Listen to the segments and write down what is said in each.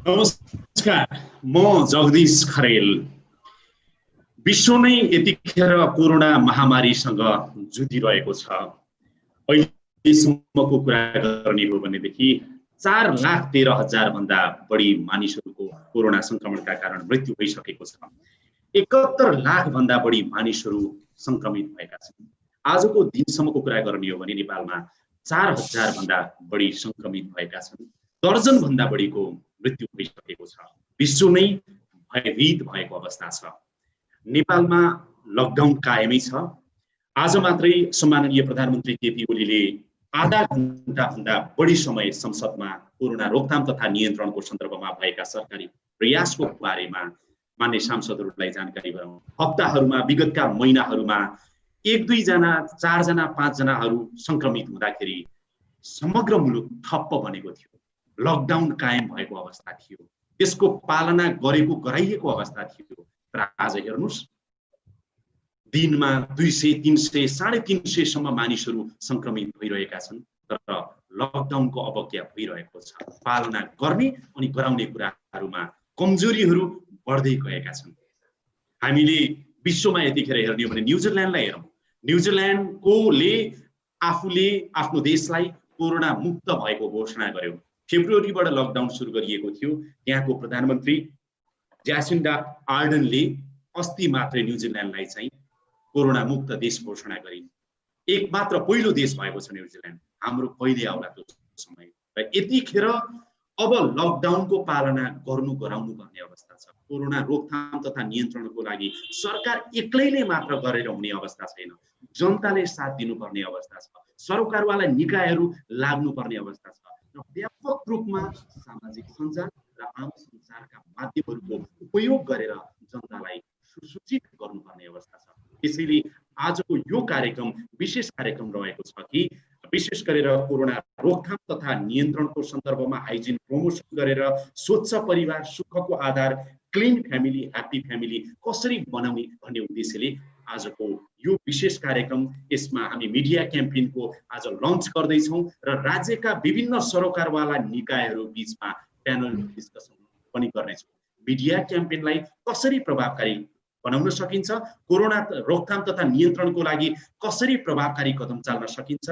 नमस्कार, म जगदीश खरेल। विश्व नै यतिखेर कोरोना महामारीसँग जुधिरहेको छ। अहिलेसम्मको कुरा गर्ने हो भनेदेखि 4,13,000 भन्दा बढी मानिसहरूको कोरोना संक्रमणका कारण मृत्यु भइसकेको छ। 71 लाख भन्दा बढी मानिसहरू संक्रमित भएका छन्। आजको दिनसम्मको कुरा गर्ने हो भने नेपालमा 4,000 भन्दा बढी संक्रमित भएका छन्। दर्जन भन्दा बढीको मृत्यु भइसकेको छ। विश्व नै भयभीत भएको अवस्था छ। नेपालमा लकडाउन कायमै छ। आज मात्रै सम्माननीय प्रधानमन्त्री केपी ओलीले आधा घण्टा भन्दा बढी समय संसदमा कोरोना रोकथाम तथा नियन्त्रणको सन्दर्भमा भएका सरकारी प्रयासको बारेमा मान्य सांसदहरूलाई जानकारी गराउनु। हप्ताहरूमा, विगतका महिनाहरूमा 1-2 जना, 4 जना, 5 जनाहरू संक्रमित हुँदाखेरि समग्र मुलुक ठप्प बनेको थियो। लकडाउन कायम भएको अवस्था थियो। त्यसको पालना गराइएको अवस्था थियो। तर आज हेर्नुस्, दिनमा 200, 300, 350 सम्म मानिसहरू संक्रमित भइरहेका छन्। तर लकडाउनको अवज्ञा भइरहेको छ। पालना गर्ने अनि गराउने कुराहरूमा कमजोरीहरू बढ्दै गएका छन्। हामीले विश्वमा यतिखेर हेर्ने हो भने न्युजिल्यान्डलाई हेरौँ। न्युजिल्यान्डकोले आफूले आफ्नो देशलाई कोरोना मुक्त भएको घोषणा गर्यो। फेब्रुअरीबाट लकडाउन सुरु गरिएको थियो। त्यहाँको प्रधानमन्त्री ज्यासिन्डा आर्डनले अस्ति मात्रै न्युजिल्यान्डलाई चाहिँ कोरोना मुक्त देश घोषणा गरिन्। एक मात्र पहिलो देश भएको छ न्युजिल्यान्ड। हाम्रो पहिले आउला त्यो समय। र यतिखेर अब लकडाउनको पालना गराउनु पर्ने अवस्था छ। कोरोना रोकथाम तथा नियन्त्रणको लागि सरकार एक्लैले मात्र गरेर हुने अवस्था छैन। जनताले साथ दिनुपर्ने अवस्था छ। सरकारवाला निकायहरू लाग्नुपर्ने अवस्था छ। र व्यापक रूपमा सामाजिक सञ्जाल र आम सञ्चारका माध्यमहरूको उपयोग गरेर जनतालाई सुसूचित गर्नुपर्ने अवस्था छ। त्यसैले आजको यो कार्यक्रम विशेष कार्यक्रम रहेको छ कि विशेष गरेर कोरोना रोकथाम तथा नियन्त्रणको सन्दर्भमा हाइजिन प्रमोसन गरेर स्वच्छ परिवार, सुखको आधार, क्लिन फ्यामिली, ह्याप्पी फ्यामिली कसरी बनाउने भन्ने उद्देश्यले आजको यो विशेष कार्यक्रम, यसमा हामी मिडिया क्याम्पेनको आज लन्च गर्दैछौँ र राज्यका विभिन्न सरकारवाला निकायहरू बीचमा प्यानल डिस्कसन पनि गर्नेछौँ। मिडिया क्याम्पेनलाई कसरी प्रभावकारी बनाउन सकिन्छ, कोरोना रोकथाम तथा नियन्त्रणको लागि कसरी प्रभावकारी कदम चाल्न सकिन्छ,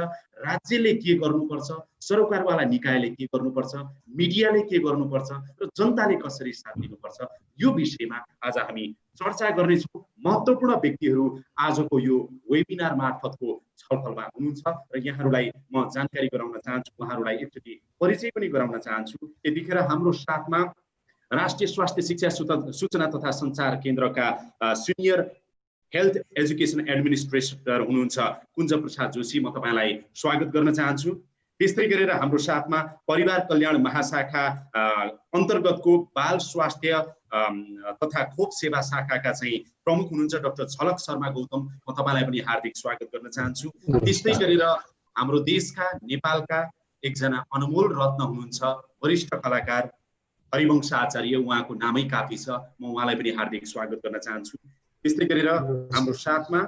राज्यले के गर्नुपर्छ, सरकारवाला निकायले के गर्नुपर्छ, मिडियाले के गर्नुपर्छ र जनताले कसरी साथ दिनुपर्छ, यो विषयमा आज हामी चर्चा गर्नेछौँ। महत्त्वपूर्ण व्यक्तिहरू आजको यो वेबिनार मार्फतको छलफलमा हुनुहुन्छ र यहाँहरूलाई म जानकारी गराउन चाहन्छु, उहाँहरूलाई एकचोटि परिचय पनि गराउन चाहन्छु। यतिखेर हाम्रो साथमा राष्ट्रिय स्वास्थ्य शिक्षा सूचना तथा सञ्चार केन्द्रका सिनियर हेल्थ एजुकेसन एडमिनिस्ट्रेटर हुनुहुन्छ कुञ्ज प्रसाद जोशी। म तपाईँलाई स्वागत गर्न चाहन्छु। त्यस्तै गरेर हाम्रो साथमा परिवार कल्याण महाशाखा अन्तर्गतको बाल स्वास्थ्य तथा खोप सेवा शाखाका चाहिँ प्रमुख हुनुहुन्छ डाक्टर झलक शर्मा गौतम। म तपाईँलाई पनि हार्दिक स्वागत गर्न चाहन्छु। त्यस्तै गरेर हाम्रो देशका, नेपालका एकजना अनमोल रत्न हुनुहुन्छ वरिष्ठ कलाकार हरिवंश आचार्य, उहाँको नामै काफी छ। म उहाँलाई पनि हार्दिक स्वागत गर्न चाहन्छु। त्यस्तै गरेर हाम्रो साथमा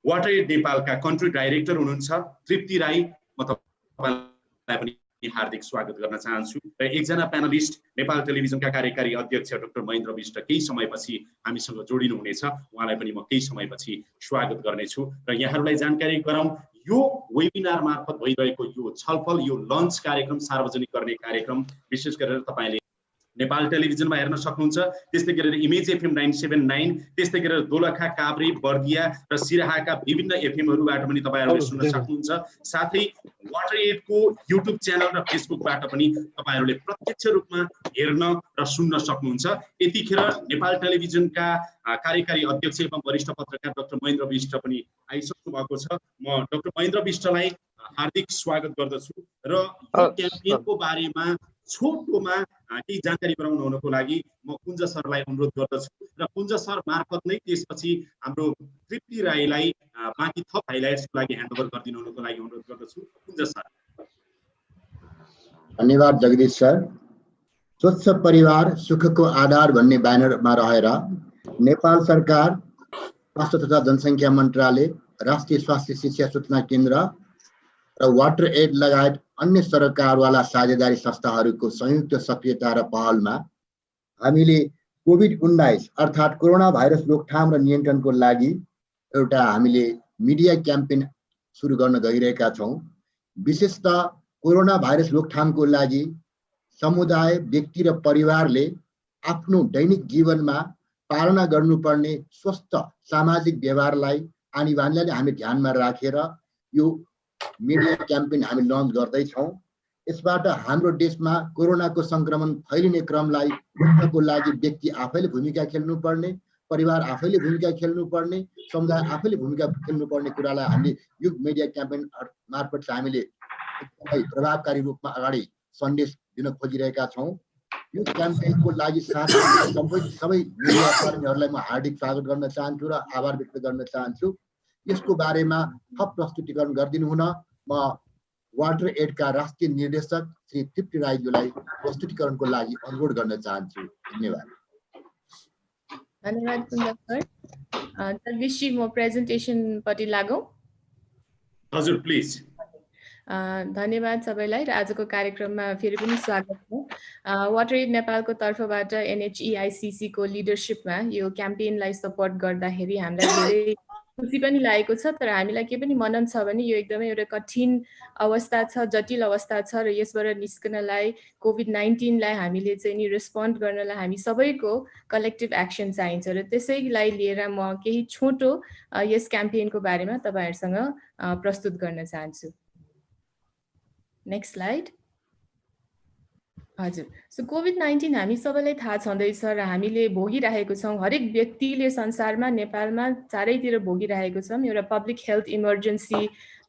वाटर एड नेपालका कन्ट्री डाइरेक्टर हुनुहुन्छ तृप्ति राई। म तपाईँलाई पनि हार्दिक स्वागत गर्न चाहन्छु। र एकजना प्यानलिस्ट नेपाल टेलिभिजनका कार्यकारी अध्यक्ष डाक्टर महेन्द्र विष्ट केही समयपछि हामीसँग जोडिनुहुनेछ। उहाँलाई पनि म केही समयपछि स्वागत गर्नेछु। र यहाँहरूलाई जानकारी गराउँ, यो वेबिनार मार्फत भइरहेको यो छलफल, यो लन्च कार्यक्रम, सार्वजनिक गर्ने कार्यक्रम विशेष गरेर तपाईँले नेपाल टेलिभिजनमा हेर्न सक्नुहुन्छ। त्यस्तै गरेर इमेज एफएम 979, त्यस्तै गरेर दोलखा, काभ्रे, बर्दिया र सिराहाका विभिन्न एफएमहरूबाट पनि तपाईँहरूले सुन्न सक्नुहुन्छ। साथै वाटर एडको युट्युब च्यानल र फेसबुकबाट पनि तपाईँहरूले प्रत्यक्ष रूपमा हेर्न र सुन्न सक्नुहुन्छ। यतिखेर नेपाल टेलिभिजनका कार्यकारी अध्यक्ष एवं वरिष्ठ पत्रकार डाक्टर महेन्द्र विष्ट पनि आइसक्नु भएको छ। म डाक्टर महेन्द्र विष्टलाई हार्दिक स्वागत गर्दछु र यो क्याम्पेनको बारेमा छोटोमा केही जानकारी गराउनु हुनको लागि म कुञ्ज सरलाई अनुरोध गर्दछु र कुञ्ज सर मार्फत नै त्यसपछि हाम्रो तृप्ति राईलाई बाँकी थप हाइलाइट्सको लागि ह्यान्डओभर गरिदिनु हुनको लागि अनुरोध गर्दछु। कुञ्ज सर। धन्यवाद जगदीश सर। स्वच्छ परिवार सुखको आधार भन्ने ब्यानरमा रहेर नेपाल सरकार, स्वास्थ्य तथा जनसङ्ख्या मन्त्रालय, राष्ट्रिय स्वास्थ्य शिक्षा सूचना केन्द्र र वाटर एड लगायत अन्य सरकारवाला साझेदारी संस्थाहरूको संयुक्त सक्रियता र पहलमा हामीले कोभिड-19 अर्थात् कोरोना भाइरस रोकथाम र नियन्त्रणको लागि एउटा हामीले मिडिया क्याम्पेन सुरु गर्न गइरहेका छौँ। विशेषतः कोरोना भाइरस रोकथामको लागि समुदाय, व्यक्ति र परिवारले आफ्नो दैनिक जीवनमा पालना गर्नुपर्ने स्वस्थ सामाजिक व्यवहारलाई आनी बानीलाई हामी ध्यानमा राखेर यो मिडिया क्याम्पेन हामी लन्च गर्दैछौँ। यसबाट हाम्रो देशमा कोरोनाको संक्रमण फैलिने क्रमलाई रोक्नको लागि व्यक्ति आफैले भूमिका खेल्नुपर्ने, परिवार आफैले भूमिका खेल्नुपर्ने, समुदाय आफैले भूमिका खेल्नुपर्ने कुरालाई हामीले यो मिडिया क्याम्पेन मार्फत हामीले एकदमै प्रभावकारी रूपमा अगाडि सन्देश दिन खोजिरहेका छौँ। यो क्याम्पेनको लागि सबै मिडिया कर्मीहरूलाई म हार्दिक स्वागत गर्न चाहन्छु र आभार व्यक्त गर्न चाहन्छु। यसको बारेमा थप प्रस्तुतिकरण गरिदिनु हुन म वाटर एडका राष्ट्रिय निर्देशक श्री तृप्ति राईज्यूलाई प्रस्तुतिकरणको लागि अनुरोध गर्न चाहन्छु। धन्यवाद। धन्यवाद कुन्दन सर। तर्विशी म प्रेजेन्टेसनपट्टि लागौँ। हजुर प्लिज। धन्यवाद सबैलाई र आजको कार्यक्रममा फेरि पनि स्वागत छ। वाटर एड नेपालको तर्फबाट NHEICC को लिडरसिपमा यो क्याम्पेनलाई सपोर्ट गर्दाखेरि हामीलाई धेरै खुसी पनि लागेको छ। तर हामीलाई के पनि मनन छ भने यो एकदमै एउटा कठिन अवस्था छ, जटिल अवस्था छ र यसबाट निस्कनलाई कोभिड-19 लाई हामीले चाहिँ नि रेस्पोन्ड गर्नलाई हामी सबैको कलेक्टिभ एक्सन चाहिन्छ र त्यसैलाई लिएर म केही छोटो यस क्याम्पेनको बारेमा तपाईहरुसँग प्रस्तुत गर्न चाहन्छु। Next slide. हजुर, सो कोभिड-19 हामी सबैलाई थाहा छँदैछ र हामीले भोगिरहेको छौँ। हरेक व्यक्तिले संसारमा, नेपालमा चारैतिर भोगिरहेको छौँ। एउटा पब्लिक हेल्थ इमर्जेन्सी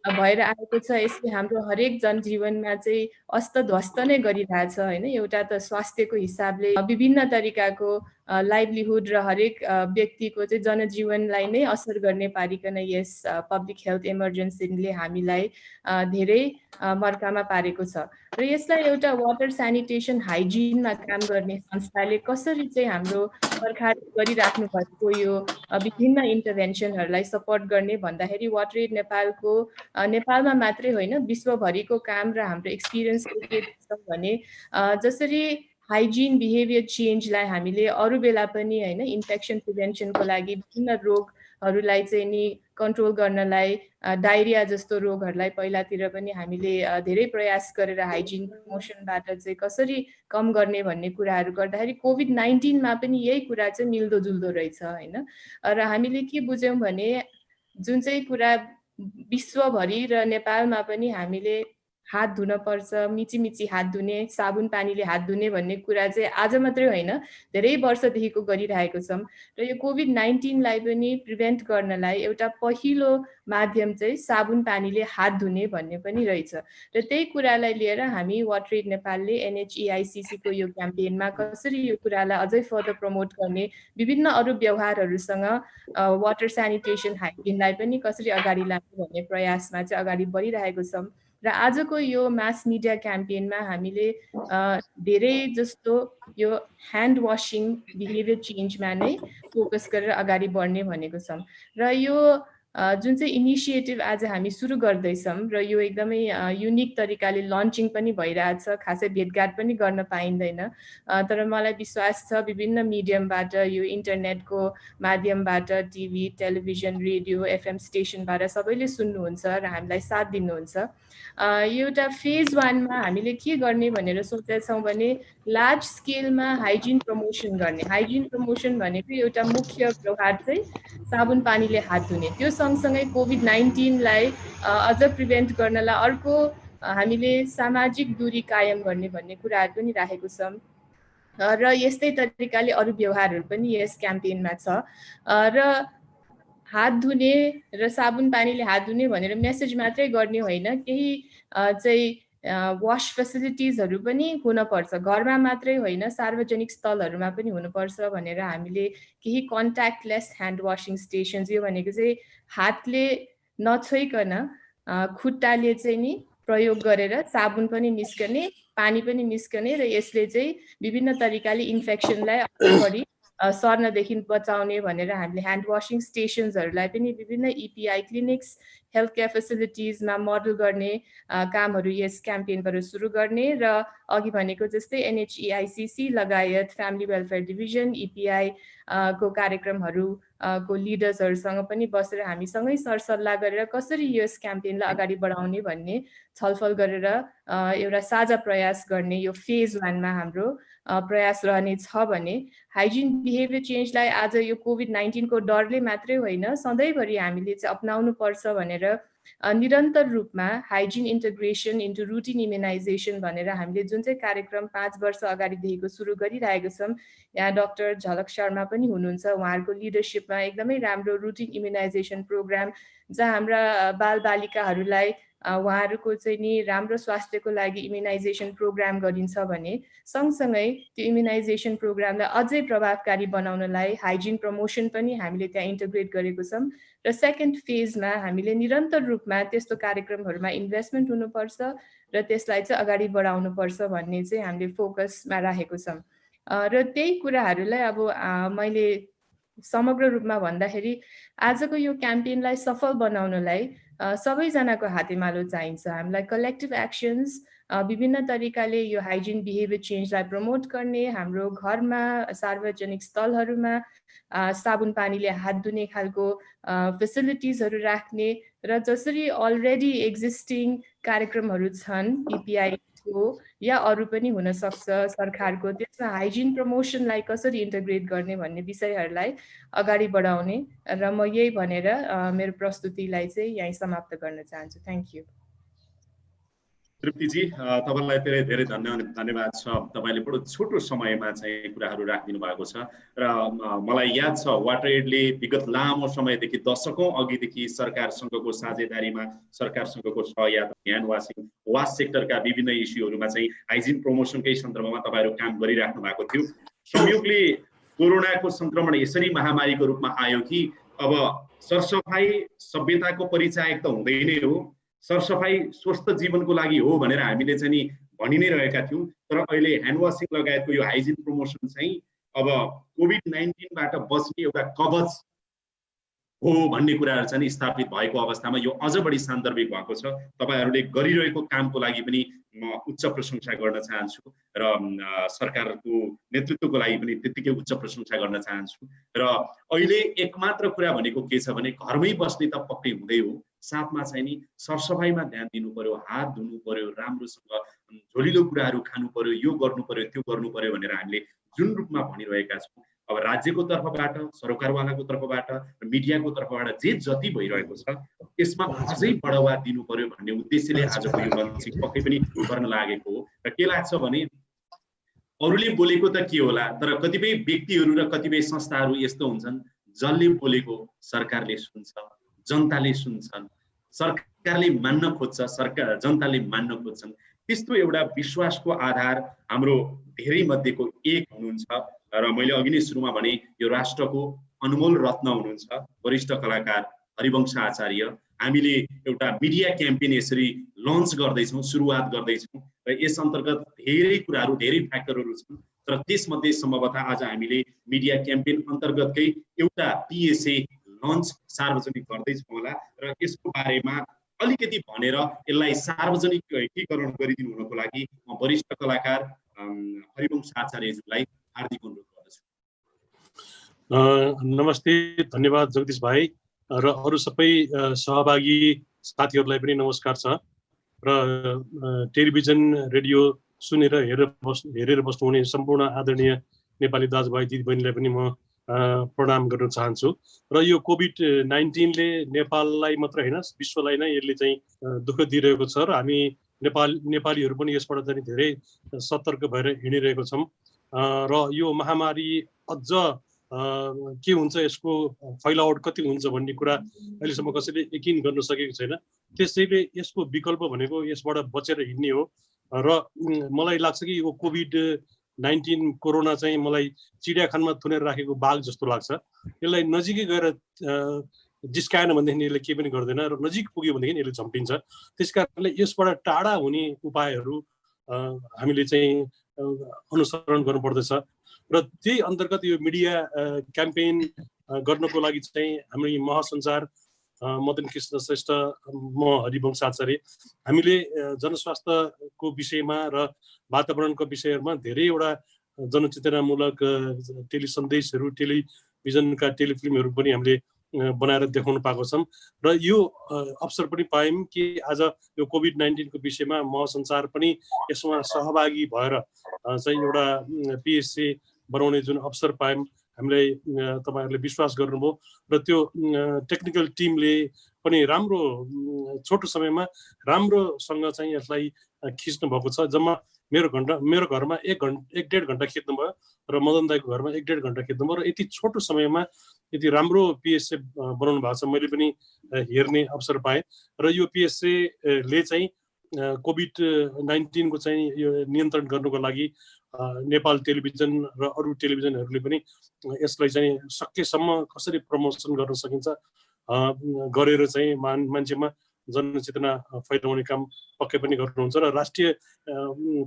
भएर आएको छ। यसले हाम्रो हरेक जनजीवनमा चाहिँ अस्तध्वस्त नै गरिरहेछ हैन। एउटा त स्वास्थ्यको हिसाबले विभिन्न तरिकाको लाइभलीहुड र हरेक व्यक्तिको चाहिँ जनजीवनलाई नै असर गर्ने पारिकन यस पब्लिक हेल्थ इमर्जेन्सीले हामीलाई धेरै मर्कामा पारेको छ र यसलाई एउटा वाटर स्यानिटेसन हाइजिनमा काम गर्ने संस्थाले कसरी चाहिँ हाम्रो सरकारले गरिराख्नु भएको यो विभिन्न इन्टरभेन्सनहरूलाई सपोर्ट गर्ने भन्दाखेरि वाटर एड नेपालको नेपालमा मात्रै होइन विश्वभरिको काम र हाम्रो एक्सपिरियन्स के छ भने जसरी हाइजिन बिहेभियर चेन्जलाई हामीले अरू बेला पनि हैन इन्फेक्सन प्रिभेन्सनको लागि विभिन्न रोगहरूलाई चाहिँ नि कन्ट्रोल गर्नलाई डायरिया जस्तो रोगहरूलाई पहिलातिर पनि हामीले धेरै प्रयास गरेर हाइजिन प्रमोसनबाट चाहिँ कसरी कम गर्ने भन्ने कुराहरू गर्दाखेरि कोभिड-19 मा पनि यही कुरा चाहिँ मिल्दोजुल्दो रहेछ हैन। र हामीले के बुझ्यौं भने जुन चाहिँ कुरा विश्वभरि र नेपालमा पनि हामीले हात धुन पर्छ, मिची हात धुने, साबुन पानीले हात धुने भन्ने कुरा चाहिँ आज मात्रै होइन धेरै वर्षदेखिको गरिरहेको छौँ र यो कोभिड-19 लाई पनि प्रिभेन्ट गर्नलाई एउटा पहिलो माध्यम चाहिँ साबुन पानीले हात धुने भन्ने पनि रहेछ र त्यही कुरालाई लिएर हामी वाटर एड नेपालले NHEICC को यो क्याम्पेनमा कसरी यो कुरालाई अझै फर्दर प्रमोट गर्ने, विभिन्न अरू व्यवहारहरूसँग वाटर स्यानिटेसन हाइजिनलाई पनि कसरी अगाडि लाने भन्ने प्रयासमा चाहिँ अगाडि बढिरहेको छौँ र आजको यो मास मिडिया क्याम्पेनमा हामीले धेरै जस्तो यो ह्यान्ड वाशिङ बिहेभियर चेन्जमा नै फोकस गरेर अगाडि बढ्ने भनेको छौँ र यो जुन चाहिँ इनिसिएटिभ आज हामी सुरु गर्दैछौँ र यो एकदमै युनिक तरिकाले लन्चिङ पनि भइरहेछ। खासै भेटघाट पनि गर्न पाइँदैन तर मलाई विश्वास छ विभिन्न मिडियमबाट यो इन्टरनेटको माध्यमबाट टिभी, टेलिभिजन, रेडियो, FM स्टेसनबाट सबैले सुन्नुहुन्छ र हामीलाई साथ दिनुहुन्छ। एउटा फेज 1 मा हामीले के गर्ने भनेर सोचेछौँ भने लार्ज स्केलमा हाइजिन प्रमोसन गर्ने। हाइजिन प्रमोसन भनेको एउटा मुख्य व्यवहार चाहिँ साबुन पानीले हात धुने। त्यो सँगसँगै कोभिड-19 लाई अझ प्रिभेन्ट गर्नलाई अर्को हामीले सामाजिक दूरी कायम गर्ने भन्ने कुराहरू पनि राखेको छौँ र यस्तै तरिकाले अरू व्यवहारहरू पनि यस क्याम्पेनमा छ र हात धुने र साबुन पानीले हात धुने भनेर मेसेज मात्रै गर्ने होइन, केही चाहिँ वाश फेसिलिटिजहरू पनि हुनपर्छ। घरमा मात्रै होइन सार्वजनिक स्थलहरूमा पनि हुनुपर्छ भनेर हामीले केही कन्ट्याक्टलेस ह्यान्ड वाशिङ स्टेसन्स, यो भनेको चाहिँ हातले नछोइकन खुट्टाले चाहिँ नि प्रयोग गरेर साबुन पनि निस्कने, पानी पनि निस्कने र यसले चाहिँ विभिन्न तरिकाले इन्फेक्सनलाई अझ बढी सर्नदेखि बचाउने भनेर हामीले ह्यान्ड वाशिङ स्टेसन्सहरूलाई पनि विभिन्न EPI क्लिनिक्स, हेल्थ केयर फेसिलिटिजमा मोडल गर्ने कामहरू यस क्याम्पेनबाट सुरु गर्ने र अघि भनेको जस्तै NHEICC लगायत फ्यामिली वेलफेयर डिभिजन EPI को कार्यक्रमहरू को लिडर्सहरूसँग पनि बसेर हामीसँगै सरसल्लाह गरेर कसरी यस क्याम्पेनलाई अगाडि बढाउने भन्ने छलफल गरेर एउटा साझा प्रयास गर्ने यो फेज 1 मा हाम्रो प्रयास रहने छ भने हाइजिन बिहेभियर चेन्जलाई आज यो COVID-19 को डरले मात्रै होइन सधैँभरि हामीले चाहिँ अपनाउनु पर्छ भनेर निरन्तर रूपमा hygiene integration into routine immunisation भनेर हामीले जुन चाहिँ कार्यक्रम 5 वर्ष अगाडिदेखिको सुरु गरिरहेको छौँ। यहाँ डाक्टर झलक शर्मा पनि हुनुहुन्छ, उहाँहरूको लिडरसिपमा एकदमै राम्रो रुटिन इम्युनाइजेसन प्रोग्राम जहाँ हाम्रा बालबालिकाहरूलाई उहाँहरूको चाहिँ नि राम्रो स्वास्थ्यको लागि इम्युनाइजेसन प्रोग्राम गरिन्छ भने सँगसँगै त्यो इम्युनाइजेसन प्रोग्रामलाई अझै प्रभावकारी बनाउनलाई हाइजिन प्रमोसन पनि हामीले त्यहाँ इन्टिग्रेट गरेको छौँ र सेकेन्ड फेजमा हामीले निरन्तर रूपमा त्यस्तो कार्यक्रमहरूमा इन्भेस्टमेन्ट हुनुपर्छ र त्यसलाई चाहिँ अगाडि बढाउनुपर्छ भन्ने चाहिँ हामीले फोकसमा राखेको छौँ र त्यही कुराहरूलाई अब मैले समग्र रूपमा भन्दाखेरि आजको यो क्याम्पेनलाई सफल बनाउनलाई सबैजनाको हातेमालो चाहिन्छ। हामीलाई कलेक्टिभ एक्सन्स विभिन्न तरिकाले यो हाइजिन बिहेभियर चेन्जलाई प्रमोट गर्ने, हाम्रो घरमा सार्वजनिक स्थलहरूमा साबुन पानीले हात धुने खालको फेसिलिटिजहरू राख्ने र जसरी अलरेडी एक्जिस्टिङ कार्यक्रमहरू छन् EPI हो या अरू पनि हुन सक्छ सरकारको, त्यसमा हाइजिन प्रमोसनलाई कसरी इन्टिग्रेट गर्ने भन्ने विषयहरूलाई अगाडि बढाउने र म यही भनेर मेरो प्रस्तुतिलाई चाहिँ यहीँ समाप्त गर्न चाहन्छु। Thank you. तृप्तिजी तपाईलाई धेरै धेरै धन्यवाद छ। तपाईले बडो छोटो समयमा चाहिँ कुराहरू राखिदिनु भएको छ र मलाई याद छ वाटर एडले विगत लामो समयदेखि दशकौं अघिदेखि सरकारसँगको साझेदारीमा सरकारसँगको सहयात्रा ह्यान्ड वासिङ वास सेक्टरका विभिन्न इस्युहरूमा चाहिँ हाइजिन प्रमोसनकै सन्दर्भमा तपाईहरु काम गरिराख्नु भएको थियो। संयोगले कोरोनाको संक्रमण यसरी महामारीको रूपमा आयो कि अब सरसफाई सभ्यताको परिचायक त हुँदै नै हो, सरसफाई स्वस्थ जीवनको लागि हो भनेर हामीले चाहिँ नि भनि नै रहेका थियौं। तर अहिले ह्यान्ड वासिङ लगायतको यो हाइजिन प्रमोसन चाहिँ अब COVID-19 बाट बच्ने एउटा कवच हो भन्ने कुराहरु चाहिँ स्थापित भएको अवस्थामा यो अझ बढी सान्दर्भिक भएको छ। तपाईहरुले गरिरहेको कामको लागि पनि म उच्च प्रशंसा गर्न चाहन्छु र सरकारको नेतृत्वको लागि पनि त्यतिकै उच्च प्रशंसा गर्न चाहन्छु। र अहिले एकमात्र कुरा भनेको के छ भने घरमै बस्ने त पक्कै हुँदै हो, साथमा चाहिँ नि सरसफाइमा ध्यान दिनु पर्यो, हात धुनु पर्यो, राम्रोसँग झोलिलो कुराहरू खानु पर्यो, यो गर्नु पर्यो, त्यो गर्नु पर्यो भनेर हामीले जुन रूपमा भनिरहेका छौं। अब राज्यको तर्फबाट, सरकारवालाको तर्फबाट, मिडियाको तर्फबाट जे जति भइरहेको छ त्यसमा अझै बढावा दिनु पर्यो भन्ने उद्देश्यले आजको यो लन्चिङ पक्कै पनि गर्न लागेको हो। र के लाग्छ भने अरूले बोलेको त के होला, तर कतिपय व्यक्तिहरू र कतिपय संस्थाहरू यस्तो हुन्छन् जसले बोलेको सरकारले सुन्छ, जनताले सुन्छन्, सरकारले मान्न खोज्छ, जनताले मान्न खोज्छन्। त्यस्तो एउटा विश्वासको आधार हाम्रो धेरै मध्येको एक हुनुहुन्छ र मैले अघि नै सुरुमा भने यो राष्ट्रको अनमोल रत्न हुनुहुन्छ वरिष्ठ कलाकार हरिवंश आचार्य। हामीले एउटा मिडिया क्याम्पेन यसरी लन्च गर्दैछौँ, सुरुवात गर्दैछौँ र यस अन्तर्गत धेरै कुराहरू, धेरै फ्याक्टरहरू छन्। तर त्यसमध्ये सम्भवतः आज हामीले मिडिया क्याम्पेन अन्तर्गतकै एउटा PSA लन्च सार्वजनिक गर्दैछौँ होला र यसको बारेमा अलिकति भनेर यसलाई सार्वजनिकीकरण गरिदिनु हुनको लागि म वरिष्ठ कलाकार हरिवंश आचार्यज्यूलाई हार्दिक अनुरोध गर्दछु। नमस्ते, धन्यवाद जगदीश भाइ र अरू सबै सहभागी साथीहरूलाई पनि नमस्कार छ। र टेलिभिजन रेडियो सुनेर हेरेर बस्नुहुने सम्पूर्ण आदरणीय नेपाली दाजुभाइ दिदीबहिनीलाई पनि म प्रणाम गर्न चाहन्छु। र यो COVID-19 ले नेपाललाई मात्र हैन विश्वलाई नै यसले चाहिँ दुःख दिइरहेको छ र हामी नेपालीहरू पनि यसबाट चाहिँ धेरै सतर्क भएर हिँडिरहेको छौँ। र यो महामारी अझ के हुन्छ, यसको फैलावट कति हुन्छ भन्ने कुरा अहिलेसम्म कसैले यकिन गर्न सकेको छैन। त्यसैले यसको विकल्प भनेको यसबाट बचेर हिँड्ने हो। र मलाई लाग्छ कि यो COVID-19 कोरोना चाहिँ मलाई चिडियाखानामा थुनेर राखेको बाघ जस्तो लाग्छ। यसलाई नजिकै गएर जिस्काएन भनेदेखि यसले केही पनि गर्दैन र नजिक पुग्यो भनेदेखि यसले झम्पिन्छ। त्यसकारणले यसबाट टाढा हुने उपायहरू हामीले चाहिँ अनुसरण गर्नुपर्दछ र त्यही अन्तर्गत यो मिडिया क्याम्पेन गर्नको लागि चाहिँ हामी महासञ्चार मदन कृष्ण श्रेष्ठ, म हरिवंश आचार्य। हामीले जनस्वास्थ्यको विषयमा र वातावरणको विषयहरूमा धेरैवटा जनचेतनामूलक टेलिसन्देशहरू, टेलिभिजनका टेलिफिल्महरू पनि हामीले बनाएर देखाउन पाएको छौँ। र यो अवसर पनि पायौँ कि आज यो कोभिड-19 को विषयमा महासञ्चार पनि यसमा सहभागी भएर चाहिँ एउटा पिएसए बनाउने जुन अवसर पायौँ, हामीलाई तपाईँहरूले विश्वास गर्नुभयो र त्यो टेक्निकल टिमले पनि राम्रो छोटो समयमा राम्रोसँग चाहिँ यसलाई खिच्नु भएको छ। जम्मा मेरो घरमा 1-1.5 घन्टा खिच्नुभयो र मदन दाईको घरमा 1-1.5 घन्टा खिच्नुभयो र यति छोटो समयमा यति राम्रो पिएसए बनाउनु भएको छ। मैले पनि हेर्ने अवसर पाएँ र यो पिएसए ले चाहिँ कोभिड-19 को चाहिँ यो नियन्त्रण गर्नुको लागि नेपाल टेलिभिजन र अरू टेलिभिजनहरूले पनि यसलाई चाहिँ सकेसम्म कसरी प्रमोसन गर्न सकिन्छ गरेर चाहिँ मान्छेमा जनचेतना फैलाउने काम पक्कै पनि गर्नुहुन्छ र राष्ट्रिय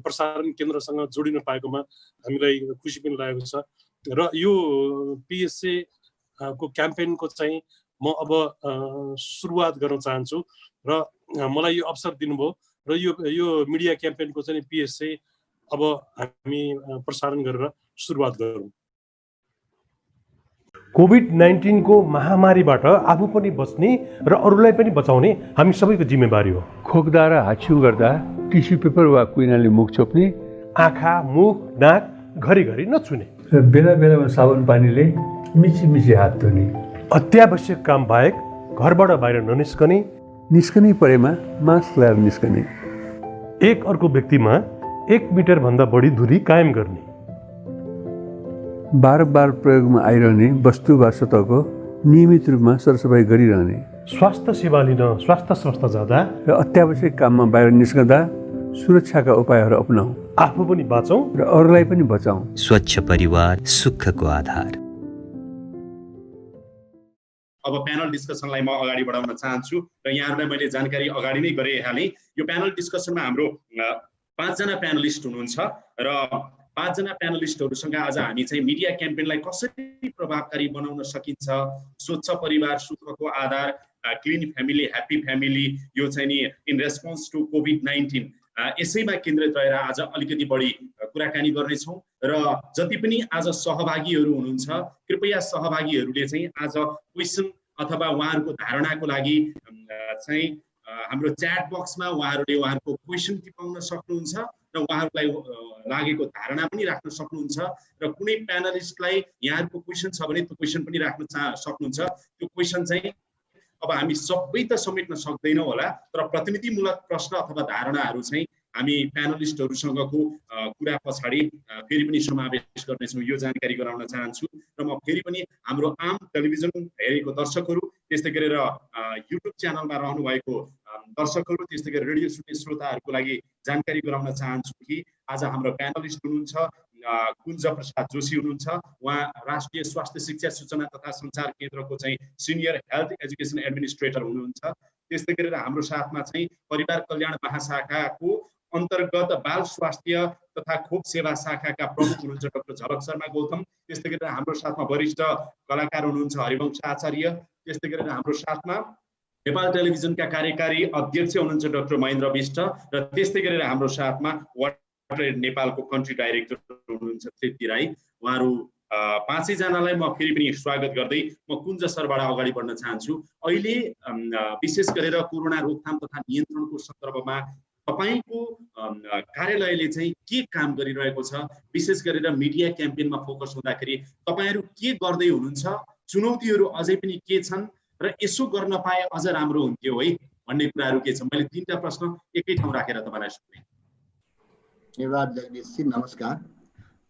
प्रसारण केन्द्रसँग जोडिन पाएकोमा हामीलाई खुसी पनि लागेको छ। र यो पिएसए को क्याम्पेनको चाहिँ म अब सुरुवात गर्न चाहन्छु र मलाई यो अवसर दिनुभयो र यो मिडिया क्याम्पेनको चाहिँ पिएसए अब हामी प्रसारण गरेर सुरुवात गरौँ। कोभिड-19 को महामारीबाट आफू पनि बच्ने र अरूलाई पनि बचाउने हामी सबैको जिम्मेवारी हो। खोक्दा र हाछिउ गर्दा टिस्यु पेपर वा कुइनाले मुख छोप्ने, आँखा, मुख, नाक घरिघरि नछुने र बेला बेलामा साबुन पानीले मिची हात धुने, अत्यावश्यक काम बाहेक घरबाट बाहिर ननिस्कने, निस्कनै परेमा मास्क लगाएर निस्कने, एक अर्को व्यक्तिमा 1 मिटर भन्दा बढी दूरी कायम गर्ने, बार प्रयोगमा आइरहने वस्तु वा सतहको नियमित रूपमा सरसफाइ गरिरहने, स्वास्थ्य सेवा लिन स्वास्थ्य संस्था जाँदा र अत्यावश्यक काममा बाहिर निस्कँदा सुरक्षाका उपायहरू अपनाऊ, आफू पनि बाँचौँ र अरूलाई पनि बचाऊ। स्वच्छ परिवार सुखको आधार। अब प्यानल डिस्कसनलाई म अगाडि बढाउन चाहन्छु र यहाँहरूलाई मैले जानकारी अगाडि नै गराइहालेँ। यो प्यानल डिस्कसनमा हाम्रो 5 जना प्यानलिस्ट हुनुहुन्छ र 5 जना प्यानलिस्टहरूसँग आज हामी चाहिँ मिडिया क्याम्पेनलाई कसरी प्रभावकारी बनाउन सकिन्छ, स्वच्छ परिवार सुखको आधार, क्लिन फ्यामिली ह्याप्पी फ्यामिली, यो चाहिँ नि इन रेस्पोन्स टु कोभिड-19 यसैमा केन्द्रित रहेर आज अलिकति बढी कुराकानी गर्नेछौँ र जति पनि आज सहभागीहरू हुनुहुन्छ कृपया सहभागीहरूले चाहिँ आज क्वेसन अथवा उहाँहरूको धारणाको लागि चाहिँ हाम्रो च्याट बक्समा उहाँहरूले उहाँहरूको क्वेसन टिपाउन सक्नुहुन्छ र उहाँहरूलाई लागेको धारणा पनि राख्न सक्नुहुन्छ र कुनै प्यानलिस्टलाई यहाँहरूको क्वेसन छ भने त्यो क्वेसन पनि राख्न सक्नुहुन्छ। त्यो क्वेसन चाहिँ अब हामी सबै त समेट्न सक्दैनौँ होला, तर प्रतिनिधिमूलक प्रश्न अथवा धारणाहरू चाहिँ हामी प्यानलिस्टहरूसँगको कुरा पछाडि फेरि पनि समावेश गर्नेछौँ, यो जानकारी गराउन चाहन्छु। र म फेरि पनि हाम्रो आम टेलिभिजन हेरेको दर्शकहरू, त्यस्तै गरेर युट्युब च्यानलमा रहनु भएको दर्शकहरू, त्यस्तै गरेर रेडियो सुन्ने श्रोताहरूको लागि जानकारी गराउन चाहन्छु कि आज हाम्रो प्यानलिस्ट हुनुहुन्छ कुञ्ज प्रसाद जोशी हुनुहुन्छ। उहाँ राष्ट्रिय स्वास्थ्य शिक्षा सूचना तथा सञ्चार केन्द्रको चाहिँ सिनियर हेल्थ एजुकेसन एडमिनिस्ट्रेटर हुनुहुन्छ। त्यस्तै गरेर हाम्रो साथमा चाहिँ परिवार कल्याण महाशाखाको अन्तर्गत बाल स्वास्थ्य तथा खोप सेवा शाखाका प्रमुख हुनुहुन्छ डाक्टर झलक शर्मा गौतम। त्यस्तै गरेर हाम्रो साथमा वरिष्ठ कलाकार हुनुहुन्छ हरिवंश आचार्य। त्यस्तै गरेर हाम्रो साथमा नेपाल टेलिभिजनका कार्यकारी अध्यक्ष हुनुहुन्छ डाक्टर महेन्द्र विष्ट र त्यस्तै गरेर हाम्रो साथमा वाटर नेपालको कन्ट्री डाइरेक्टर हुनुहुन्छ तृप्ति राई। उहाँहरू 5 जनालाई म फेरि पनि स्वागत गर्दै म कुञ्ज सरबाट अगाडि बढ्न चाहन्छु। अहिले विशेष गरेर कोरोना रोकथाम तथा नियन्त्रणको सन्दर्भमा तपाईको कार्यालयले चाहिँ के काम गरिरहेको छ, विशेष गरेर मिडिया क्याम्पेनमा फोकस हुँदाखेरि तपाईहरू के गर्दै हुनुहुन्छ, चुनौतीहरू अझै पनि के छन् र यसो गर्न पाए अझ राम्रो हुन्थ्यो है भन्ने कुराहरू के छ? मैले 3टा प्रश्न एकै ठाउँ राखेर तपाईलाई सोधेँ। धन्यवाद जगदीशजी। नमस्कार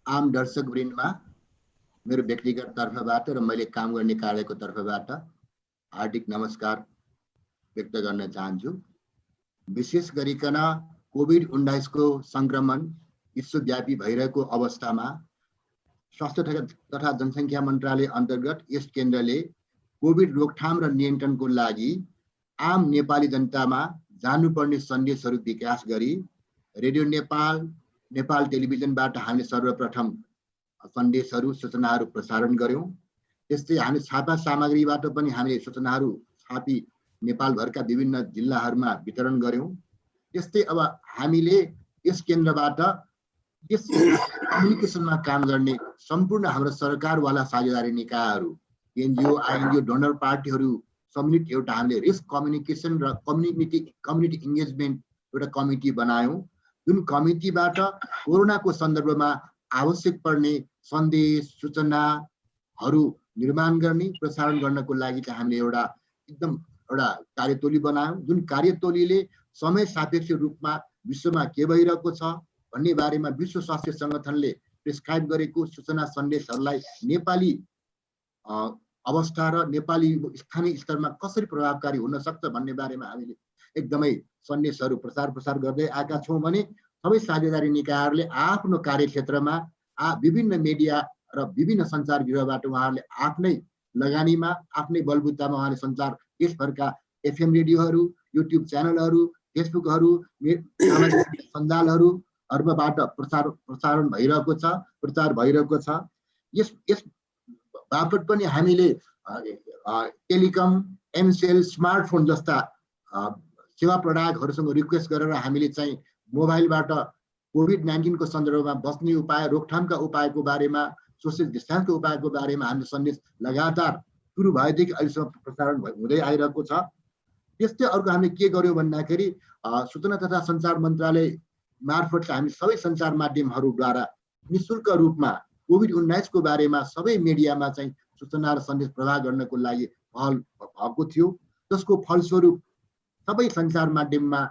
आम दर्शक वृन्दमा मेरो व्यक्तिगत तर्फबाट र मैले काम गर्ने कार्यालयको तर्फबाट हार्दिक नमस्कार व्यक्त गर्न चाहन्छु। विशेष गरिकन कोभिड-19 को संक्रमण विश्वव्यापी भइरहेको अवस्थामा स्वास्थ्य तथा जनसङ्ख्या मन्त्रालय अन्तर्गत यस केन्द्रले कोभिड रोकथाम र नियन्त्रणको लागि आम नेपाली जनतामा जानुपर्ने सन्देशहरू विकास गरी रेडियो नेपाल, नेपाल टेलिभिजनबाट हामीले सर्वप्रथम सन्देशहरू सूचनाहरू प्रसारण गर्यौं। त्यस्तै हामी छापा सामग्रीबाट पनि हामीले सूचनाहरू छापी नेपालभरका विभिन्न जिल्लाहरूमा वितरण गर्यौं। त्यस्तै अब हामीले यस केन्द्रबाट यस कम्युनिकेसनमा काम गर्ने सम्पूर्ण हाम्रो सरकारवाला साझेदारी निकायहरू, एनजिओ, आइएनजिओ, डोनर पार्टीहरू सम्मिलित एउटा हामीले रिस्क कम्युनिकेसन र कम्युनिटी इन्गेजमेन्ट एउटा कमिटी बनायौं, जुन कमिटीबाट कोरोनाको सन्दर्भमा आवश्यक पर्ने सन्देश सूचनाहरू निर्माण गर्ने प्रसारण गर्नको लागि चाहिँ हामीले एउटा कार्यटोली बनायौं, जुन कार्यटोलीले समय सापेक्ष रूपमा विश्वमा के भइरहेको छ भन्ने बारेमा विश्व स्वास्थ्य संगठनले प्रिस्क्राइब गरेको सूचना सन्देशहरूलाई नेपाली अवस्था र नेपाली स्थानीय स्तरमा कसरी प्रभावकारी हुन सक्छ भन्ने बारेमा हामीले एकदमै सन्देशहरू प्रसार गर्दै आएका छौँ भने सबै साझेदारी निकायहरूले आफ्नो कार्यक्षेत्रमा विभिन्न मिडिया र विभिन्न सञ्चार गृहबाट उहाँहरूले आफ्नै लगानीमा आफ्नै बलबुतामा उहाँले सञ्चार देशभरका एफएम रेडियोहरू, युट्युब च्यानलहरू, फेसबुकहरू, सामाजिक सञ्जालहरूबाट प्रसारण भइरहेको छ, प्रचार भइरहेको छ। यस बापत पनि हामीले टेलिकम, एमसेल, स्मार्टफोन जस्ता सेवा प्रदायकहरूसँग रिक्वेस्ट गरेर हामीले चाहिँ मोबाइलबाट कोभिड-19 को सन्दर्भमा बस्ने उपाय, रोकथामका उपायको बारेमा, सोसियल डिस्टेन्सको उपायको बारेमा हामीले सन्देश लगातार सुरु भएदेखि अहिलेसम्म प्रसारण हुँदै आइरहेको छ। त्यस्तै अर्को हामीले के गर्यौँ भन्दाखेरि सूचना तथा सञ्चार मन्त्रालय मार्फत हामी सबै सञ्चार माध्यमहरूद्वारा निःशुल्क रूपमा कोभिड-19 को बारेमा सबै मिडियामा चाहिँ सूचना र सन्देश प्रवाह गर्नको लागि पहल भएको थियो, जसको फलस्वरूप सबै सञ्चार माध्यममा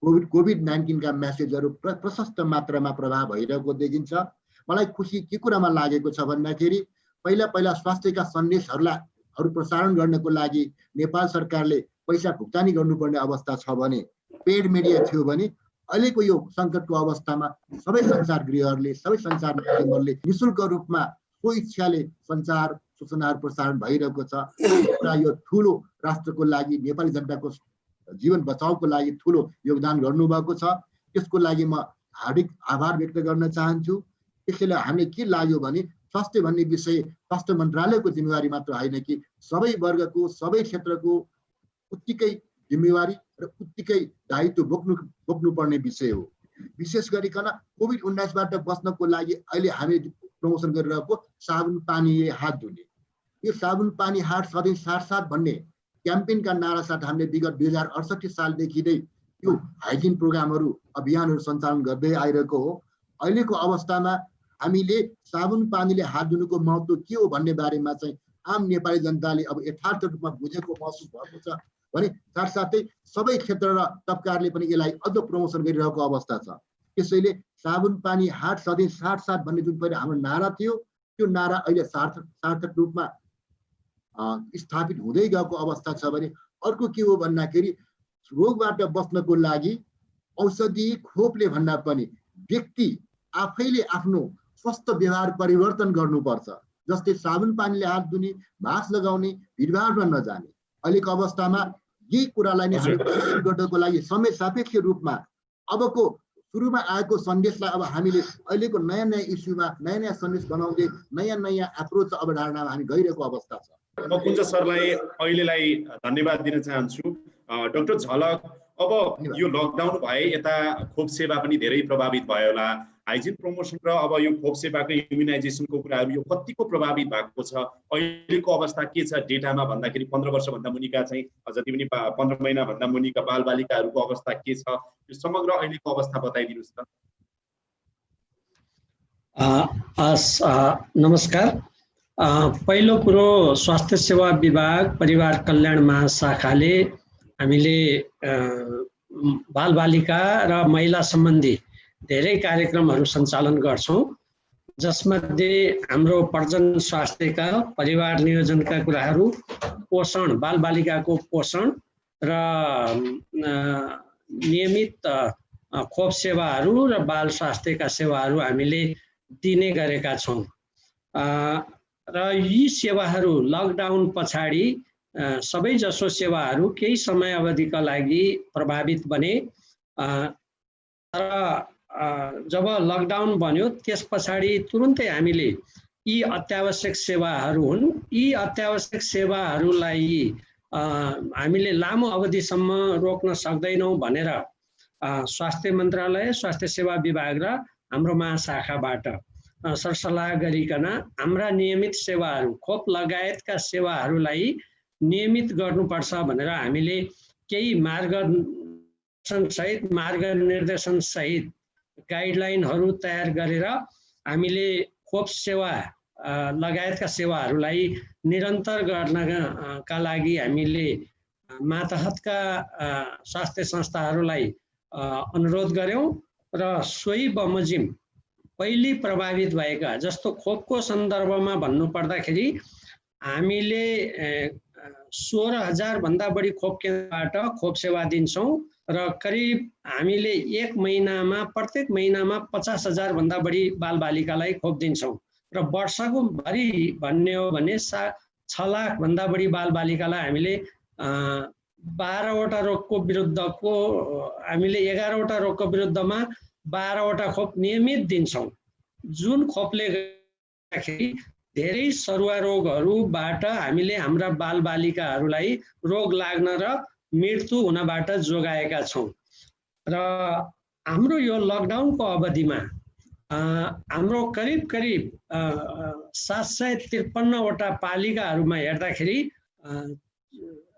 कोभिड-19 का मेसेजहरू प्रशस्त मात्रामा प्रभाव भइरहेको देखिन्छ। मलाई खुसी के कुरामा लागेको छ भन्दाखेरि पहिला स्वास्थ्यका सन्देशहरू प्रसारण गर्नको लागि नेपाल सरकारले पैसा भुक्तानी गर्नुपर्ने अवस्था छ भने, पेड मिडिया थियो भने, अहिलेको यो सङ्कटको अवस्थामा सबै सञ्चार गृहहरूले, सबै सञ्चार माध्यमहरूले निःशुल्क रूपमा स्वइच्छाले सञ्चार सूचनाहरू प्रसारण भइरहेको छ र यो ठुलो राष्ट्रको लागि, नेपाली जनताको जीवन बचाउको लागि ठुलो योगदान गर्नुभएको छ। त्यसको लागि म हार्दिक आभार व्यक्त गर्न चाहन्छु। त्यसैले हामीले के लाग्यो भने स्वास्थ्य भन्ने विषय स्वास्थ्य मन्त्रालयको जिम्मेवारी मात्र होइन कि सबै वर्गको, सबै क्षेत्रको उत्तिकै जिम्मेवारी र उत्तिकै दायित्व बोक्नुपर्ने विषय हो। विशेष गरिकन कोभिड-19बाट बच्नको लागि अहिले हामी प्रमोसन गरिरहेको साबुन पानीले हात धुने, यो साबुन पानी हात सधैँ साथ भन्ने क्याम्पेनका नारा साथ हामीले विगत 2068 सालदेखि नै यो हाइजिन प्रोग्रामहरू, अभियानहरू सञ्चालन गर्दै आइरहेको हो। अहिलेको अवस्थामा हामीले साबुन पानीले हात धुनुको महत्त्व के हो भन्ने बारेमा चाहिँ आम नेपाली जनताले अब यथार्थ रूपमा बुझेको महसुस भएको छ भने साथसाथै सबै क्षेत्र र तबकाहरूले पनि यसलाई अझ प्रमोसन गरिरहेको अवस्था छ। त्यसैले साबुन पानी हात सधैँ साथ भन्ने जुन पहिला हाम्रो नारा थियो, त्यो नारा अहिले सार्थक रूपमा स्थापित हुँदै गएको अवस्था छ भने अर्को के हो भन्दाखेरि रोगबाट बच्नको लागि औषधि खोपले भन्दा पनि व्यक्ति आफैले आफ्नो स्वस्थ व्यवहार परिवर्तन गर्नुपर्छ। जस्तै साबुन पानीले हात धुने, मास्क लगाउने, भिडभाडमा नजाने। अहिलेको अवस्थामा यही कुरालाई नै हामी गर्नको लागि समय सापेक्ष रूपमा अबको सुरुमा आएको सन्देशलाई अब हामीले अहिलेको नयाँ इस्युमा नयाँ सन्देश बनाउँदै नयाँ एप्रोच अवधारणामा हामी गइरहेको अवस्था छ। म कुञ्ज सरलाई अहिलेलाई धन्यवाद दिन चाहन्छु। डाक्टर झलक, अब यो लकडाउन भए यता खोप सेवा पनि धेरै प्रभावित भयो होला, हाइजिन प्रमोसन र अब यो खोप सेवाको इम्युनाइजेसनको कुराहरू यो कतिको प्रभावित भएको छ? अहिलेको अवस्था के छ डेटामा भन्दाखेरि 15 वर्षभन्दा मुनिका चाहिँ जति पनि 15 महिनाभन्दा मुनिका बालबालिकाहरूको अवस्था के छ? यो समग्र अहिलेको अवस्था बताइदिनुहोस् त। नमस्कार। पहिलो कुरो, स्वास्थ्य सेवा विभाग परिवार कल्याण महाशाखाले हामीले बालबालिका र महिला सम्बन्धी धेरै कार्यक्रमहरू सञ्चालन गर्छौँ, जसमध्ये हाम्रो प्रजन स्वास्थ्यका, परिवार नियोजनका कुराहरू, पोषण, बालबालिकाको पोषण र नियमित खोप सेवाहरू र बाल स्वास्थ्यका सेवाहरू हामीले दिने गरेका छौँ। र यी सेवाहरू लकडाउन पछाडि सबैजसो सेवाहरू केही समय अवधिका लागि प्रभावित बने। तर जब लकडाउन बन्यो त्यस पछाडि तुरुन्तै हामीले यी अत्यावश्यक सेवाहरू हुन्, यी अत्यावश्यक सेवाहरूलाई हामीले लामो अवधिसम्म रोक्न सक्दैनौँ भनेर स्वास्थ्य मन्त्रालय, स्वास्थ्य सेवा विभाग र हाम्रो महाशाखाबाट सरसल्लाह गरिकन हाम्रा नियमित सेवाहरू, खोप लगायतका सेवाहरूलाई नियमित गर्नुपर्छ भनेर हामीले केही मार्गनिर्देशन सहित गाइडलाइनहरू तयार गरेर हामीले खोप सेवा लगायतका सेवाहरूलाई निरन्तर गर्नका लागि हामीले मातहतका स्वास्थ्य संस्थाहरूलाई अनुरोध गर्यौं र सोही बमोजिम पहिले प्रभावित भएका, जस्तो खोपको सन्दर्भमा भन्नुपर्दाखेरि हामीले 16,000 भन्दा बढी खोप केन्द्रबाट खोप सेवा दिन्छौं र करिब हामीले प्रत्येक महिनामा 50,000 भन्दा बढी बालबालिकालाई खोप दिन्छौं र वर्षको भरि भन्ने हो भने 6 लाख भन्दा बढी बालबालिकालाई हामीले 12वटा रोगको विरुद्धको हामीले 11वटा रोगको विरुद्धमा 12वटा खोप नियमित दिन्छौं, जुन खोपले गर्दाखेरि धेरै सरुवा रोगहरूबाट हामीले हाम्रा बालबालिकाहरूलाई रोग लाग्न र मृत्यु हुनबाट जोगाएका छौं। र हाम्रो यो लकडाउनको अवधिमा हाम्रो करिब 753वटा पालिकाहरूमा हेर्दाखेरि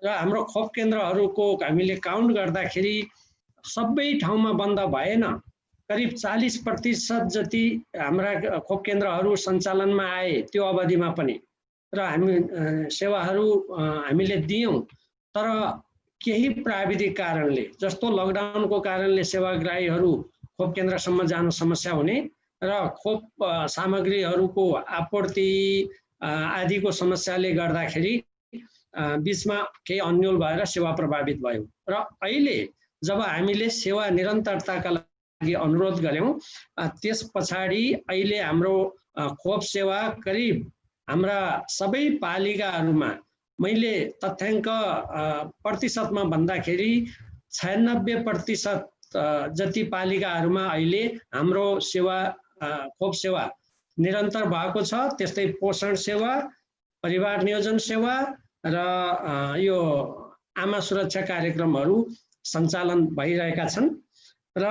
र हाम्रो खोप केन्द्रहरूको हामीले काउन्ट गर्दाखेरि सबै ठाउँमा बन्द भएन, करिब 40% जति हाम्रा खोप केन्द्रहरू सञ्चालनमा आए त्यो अवधिमा पनि र हामी सेवाहरू हामीले दियौं। तर केही प्राविधिक कारणले, जस्तो लकडाउनको कारणले सेवाग्राहीहरू खोप केन्द्रसम्म जान समस्या हुने र खोप सामग्रीहरूको आपूर्ति आदिको समस्याले गर्दाखेरि बीचमा केही अन्यल भएर सेवा प्रभावित भयो र अहिले जब हामीले सेवा निरन्तरताका लागि अनुरोध गर्यौं त्यस पछाडि अहिले हाम्रो खोप सेवा करिब हाम्रा सबै पालिकाहरूमा, मैले तथ्याङ्क प्रतिशतमा भन्दाखेरि 96% जति पालिकाहरूमा अहिले हाम्रो सेवा खोप सेवा निरन्तर भएको छ। त्यस्तै पोषण सेवा, परिवार नियोजन सेवा र यो आमा सुरक्षा कार्यक्रमहरू सञ्चालन भइरहेका छन् र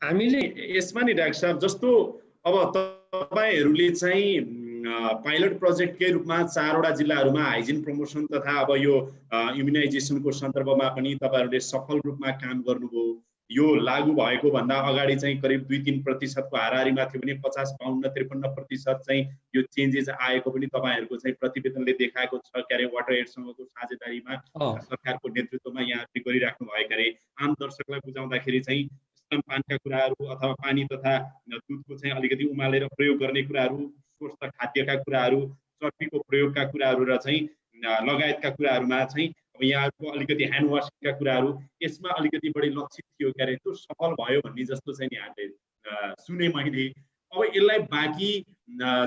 हामीले यसमा नि डाक्टर साहब, जस्तो अब तपाईहरूले चाहिँ पाइलट प्रोजेक्टकै रूपमा 4वटा जिल्लाहरूमा हाइजिन प्रमोसन तथा अब यो इम्युनाइजेसनको सन्दर्भमा पनि तपाईहरूले सफल रूपमा काम गर्नुभयो। यो लागू भएको भन्दा अगाडि चाहिँ करिब 2-3% को हाराहारीमा थियो भने 50, 52, 53% चाहिँ यो चेन्जेस आएको पनि तपाईहरूको चाहिँ प्रतिवेदनले देखाएको छ। क्यारे वाटर एडसँगको साझेदारीमा सरकारको नेतृत्वमा यहाँहरूले गरिराख्नु भएको अरे। आम दर्शकलाई बुझाउँदाखेरि चाहिँ स्तनपानका कुराहरू अथवा पानी तथा दुधको चाहिँ अलिकति उमालेर प्रयोग गर्ने कुराहरू, स्वस्थ खाद्यका कुराहरू, चर्बीको प्रयोगका कुराहरू र चाहिँ लगायतका कुराहरूमा चाहिँ यहाँको अलिकति ह्यान्ड वासिङका कुराहरू यसमा अलिकति बढी लक्षित थियो क्यारे, त्यो सफल भयो भन्ने जस्तो चाहिँ नि हामीले सुने मैले। अब यसलाई बाँकी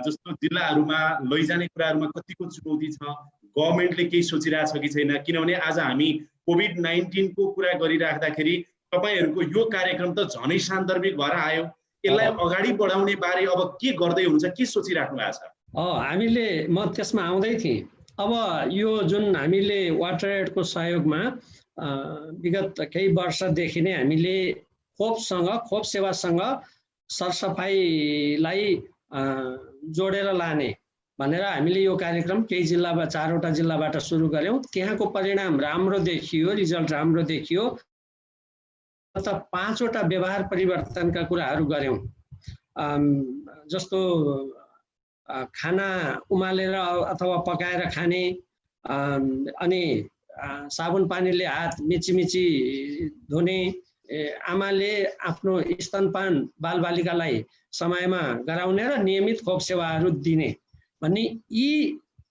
जस्तो जिल्लाहरूमा लैजाने कुराहरूमा कतिको चुनौती छ, गभर्नमेन्टले केही सोचिरहेछ कि छैन? किनभने आज हामी कोभिड-19 को कुरा गरिराख्दाखेरि तपाईहरूको यो कार्यक्रम त झनै सान्दर्भिक भएर आयो। यसलाई अगाडि बढाउने बारे अब के गर्दै हुन्छ, के सोचिराख्नु भएको छ? हामीले म त्यसमा आउँदै थिएँ। अब यो जुन हामीले वाटर एडको सहयोगमा विगत केही वर्षदेखि नै हामीले खोपसँग, खोप सेवासँग सरसफाइलाई जोडेर लाने भनेर हामीले यो कार्यक्रम केही जिल्लामा 4वटा जिल्लाबाट सुरु गर्यौं। त्यहाँको परिणाम राम्रो देखियो, रिजल्ट राम्रो देखियो। त 5वटा व्यवहार परिवर्तनका कुराहरू गर्यौं, जस्तो खाना उमालेर अथवा पकाएर खाने, अनि साबुन पानीले हात मिची धुने, आमाले आफ्नो स्तनपान बालबालिकालाई समयमा गराउने र नियमित खोप सेवाहरू दिने भन्ने यी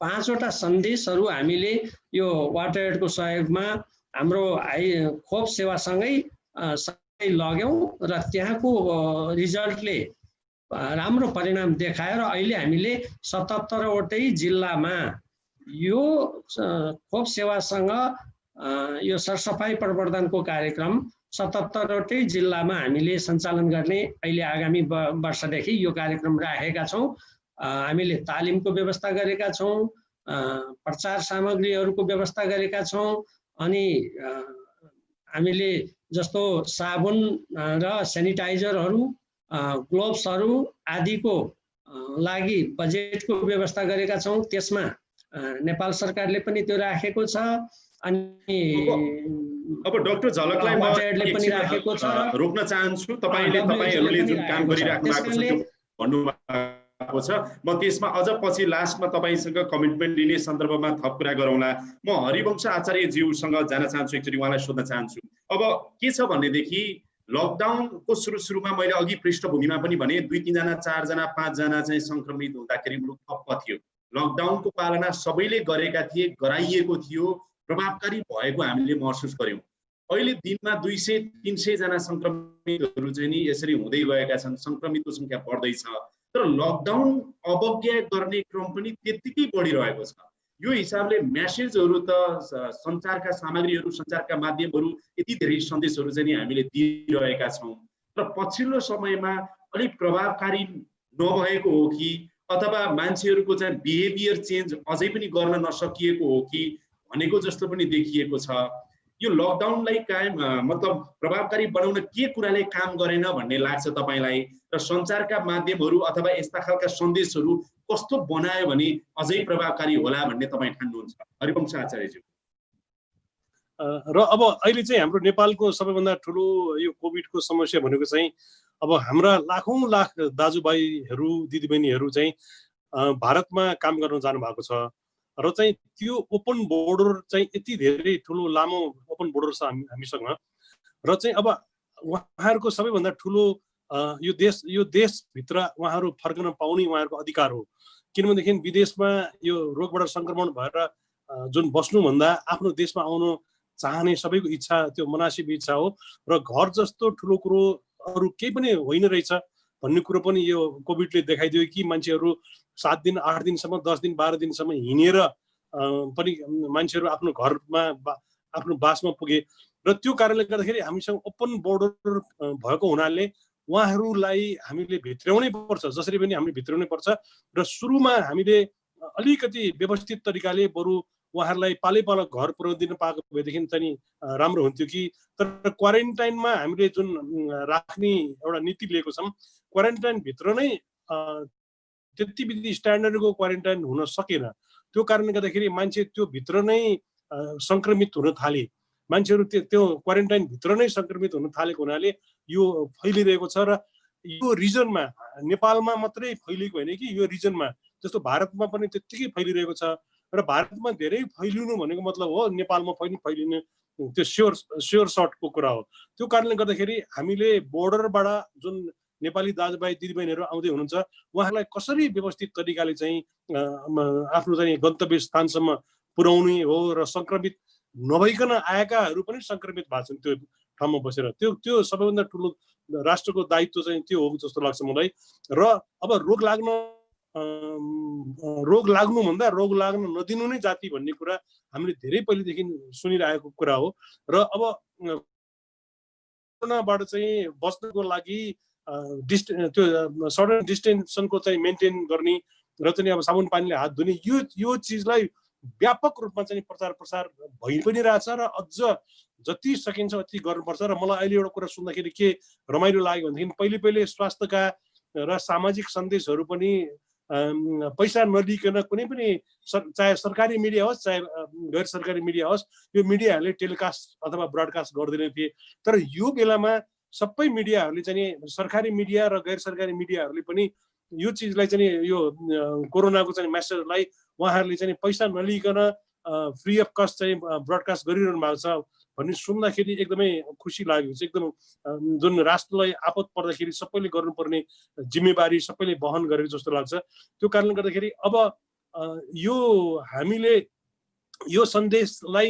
5वटा सन्देशहरू हामीले यो वाटर एडको सहयोगमा हाम्रो खोप सेवासँगै लग्यौं र त्यहाँको रिजल्टले राम्रो परिणाम देखाएर अहिले हामीले 77वटै जिल्लामा यो खोप सेवासँग यो सरसफाइ प्रवर्धनको कार्यक्रम 77वटै जिल्लामा हामीले सञ्चालन गर्ने अहिले आगामी वर्षदेखि यो कार्यक्रम राखेका छौं। हामीले तालिमको व्यवस्था गरेका छौं, प्रचार सामग्रीहरूको व्यवस्था गरेका छौँ। अनि हामीले जस्तो साबुन र सेनिटाइजरहरू, ग्लोभ्सहरू आदिको लागि बजेटको व्यवस्था गरेका छौँ। त्यसमा नेपाल सरकारले पनि त्यो राखेको छ। अनि अब डाक्टर झलकलाई म पनि राखेको छ। रोक्न चाहन्छु। तपाईहरूले जुन काम गरिराख्नु भएको छ त्यो भन्नुभएको छ। म त्यसमा अझ पछि लास्टमा तपाईँसँग कमिटमेन्ट लिने सन्दर्भमा थप कुरा गरौँला। म हरिवंश आचार्यज्यूसँग जान चाहन्छु, एकचोटि उहाँलाई सोध्न चाहन्छु। अब के छ भनेदेखि लकडाउनको सुरुमा मैले अघि पृष्ठभूमिमा पनि भने 2-3 जना 4 जना 5 जना चाहिँ संक्रमित हुँदाखेरि मुलुक ठप्प थियो। लकडाउनको पालना सबैले गरेका थिए, गराइएको थियो, प्रभावकारी भएको हामीले महसुस गर्यौं। अहिले दिनमा 200-300 जना संक्रमितहरू चाहिँ नि यसरी हुँदै गएका छन्, संक्रमितको संख्या बढ्दैछ। तर लकडाउन अवज्ञा गर्ने क्रम पनि त्यतिकै बढिरहेको छ। यो हिसाबले मेसेजहरू त सञ्चारका सामग्रीहरू, सञ्चारका माध्यमहरू यति धेरै सन्देशहरू चाहिँ नि हामीले दिइरहेका छौँ। तर पछिल्लो समयमा अलिक प्रभावकारी नभएको हो कि अथवा मान्छेहरूको चाहिँ बिहेभियर चेन्ज अझै पनि गर्न नसकिएको हो कि भनेको जस्तो पनि देखिएको छ। यो लकडाउनलाई कायम मतलब प्रभावकारी बनाउन के कुराले काम गरेन भन्ने लाग्छ तपाईलाई? र सञ्चारका माध्यमहरू अथवा यस्ता खालका सन्देशहरू कस्तो बनायो भने अझै प्रभावकारी होला भन्ने तपाईँ ठान्नुहुन्छ? हरिवंश आचार्यज्यू। र अब अहिले चाहिँ हाम्रो नेपालको सबैभन्दा ठुलो यो कोभिडको समस्या भनेको चाहिँ अब हाम्रा लाखौं लाख दाजुभाइहरू दिदीबहिनीहरू चाहिँ भारतमा काम गर्न जानु भएको छ। र चाहिँ त्यो ओपन बोर्डर चाहिँ यति धेरै ठुलो लामो ओपन बोर्डर छ हामीसँग। र चाहिँ अब उहाँहरूको सबैभन्दा ठुलो यो देशभित्र उहाँहरू फर्कन पाउने उहाँहरूको अधिकार हो। किनभनेदेखि विदेशमा यो रोगबाट संक्रमण भएर जुन बस्नुभन्दा आफ्नो देशमा आउनु चाहने सबैको इच्छा, त्यो मनासिब इच्छा हो। र घर जस्तो ठुलो कुरो अरू केही पनि होइन रहेछ भन्ने कुरो पनि यो कोभिडले देखाइदियो कि मान्छेहरू 7 दिन 8 दिनसम्म 10 दिन 12 दिनसम्म हिँडेर पनि मान्छेहरू आफ्नो घरमा आफ्नो बासमा पुगे। र त्यो कारणले गर्दाखेरि हामीसँग ओपन बोर्डर भएको हुनाले उहाँहरूलाई हामीले भित्र्याउनै पर्छ, जसरी पनि हामीले भित्र्याउनै पर्छ। र सुरुमा हामीले अलिकति व्यवस्थित तरिकाले बरु उहाँहरूलाई पालैपालो घर पुर्याउदिन पाएको भएदेखि चाहिँ राम्रो हुन्थ्यो कि। तर क्वारेन्टाइनमा हामीले जुन राख्ने एउटा नीति लिएको छौँ, क्वारेन्टाइनभित्र नै त्यति विधि स्ट्यान्डर्डको क्वारेन्टाइन हुन सकेन। त्यो कारणले गर्दाखेरि मान्छे त्यो भित्र नै संक्रमित हुन थाले। मान्छेहरू त्यो क्वारेन्टाइन भित्र नै संक्रमित हुन थालेको हुनाले यो फैलिरहेको छ। र यो रिजनमा नेपालमा मात्रै फैलिएको होइन कि यो रिजनमा जस्तो भारतमा पनि त्यतिकै फैलिरहेको छ। र भारतमा धेरै फैलिनु भनेको मतलब हो नेपालमा पनि फैलिने, त्यो स्योर सर्टको कुरा हो। त्यो कारणले गर्दाखेरि हामीले बोर्डरबाट जुन नेपाली दाजुभाइ दिदीबहिनीहरू आउँदै हुनुहुन्छ उहाँहरूलाई कसरी व्यवस्थित तरिकाले चाहिँ आफ्नो चाहिँ गन्तव्य स्थानसम्म पुर्याउने हो। र संक्रमित नभइकन आएकाहरू पनि संक्रमित भएको छन् त्यो ठाउँमा बसेर। त्यो सबैभन्दा ठुलो राष्ट्रको दायित्व चाहिँ त्यो हो जस्तो लाग्छ मलाई। र अब रोग लाग्नुभन्दा रोग लाग्न नदिनु नै जाति भन्ने कुरा हामीले धेरै पहिलेदेखि सुनिरहेको कुरा हो। र अब कोरोनाबाट चाहिँ बच्नको लागि त्यो सर्टेन डिस्टेन्सनको चाहिँ मेन्टेन गर्ने र चाहिँ अब साबुन पानीले हात धुने यो चिजलाई व्यापक रूपमा चाहिँ प्रचार प्रसार भइ पनि रहेछ। र अझ जति सकिन्छ अति गर्नुपर्छ। र मलाई अहिले एउटा कुरा सुन्दाखेरि के रमाइलो लाग्यो भनेदेखि पहिले स्वास्थ्यका र सामाजिक सन्देशहरू पनि पैसा नलिकन कुनै पनि चाहे सरकारी मिडिया होस् चाहे गैर सरकारी मिडिया होस्, यो मिडियाहरूले टेलिकास्ट अथवा ब्रडकास्ट गर्दैन थिए। तर यो बेलामा सबै मिडियाहरूले चाहिँ सरकारी मिडिया र गैर सरकारी मिडियाहरूले पनि यो चिजलाई चाहिँ यो कोरोनाको चाहिँ मेसेजलाई उहाँहरूले चाहिँ पैसा नलिकन फ्री अफ कस्ट चाहिँ ब्रडकास्ट गरिरहनु भएको छ भन्ने सुन्दाखेरि एकदमै खुसी लाग्यो। एकदम जुन राष्ट्रलाई आपत पर्दाखेरि सबैले गर्नुपर्ने जिम्मेवारी सबैले वहन गरेको जस्तो लाग्छ। त्यो कारणले गर्दाखेरि अब यो हामीले यो सन्देशलाई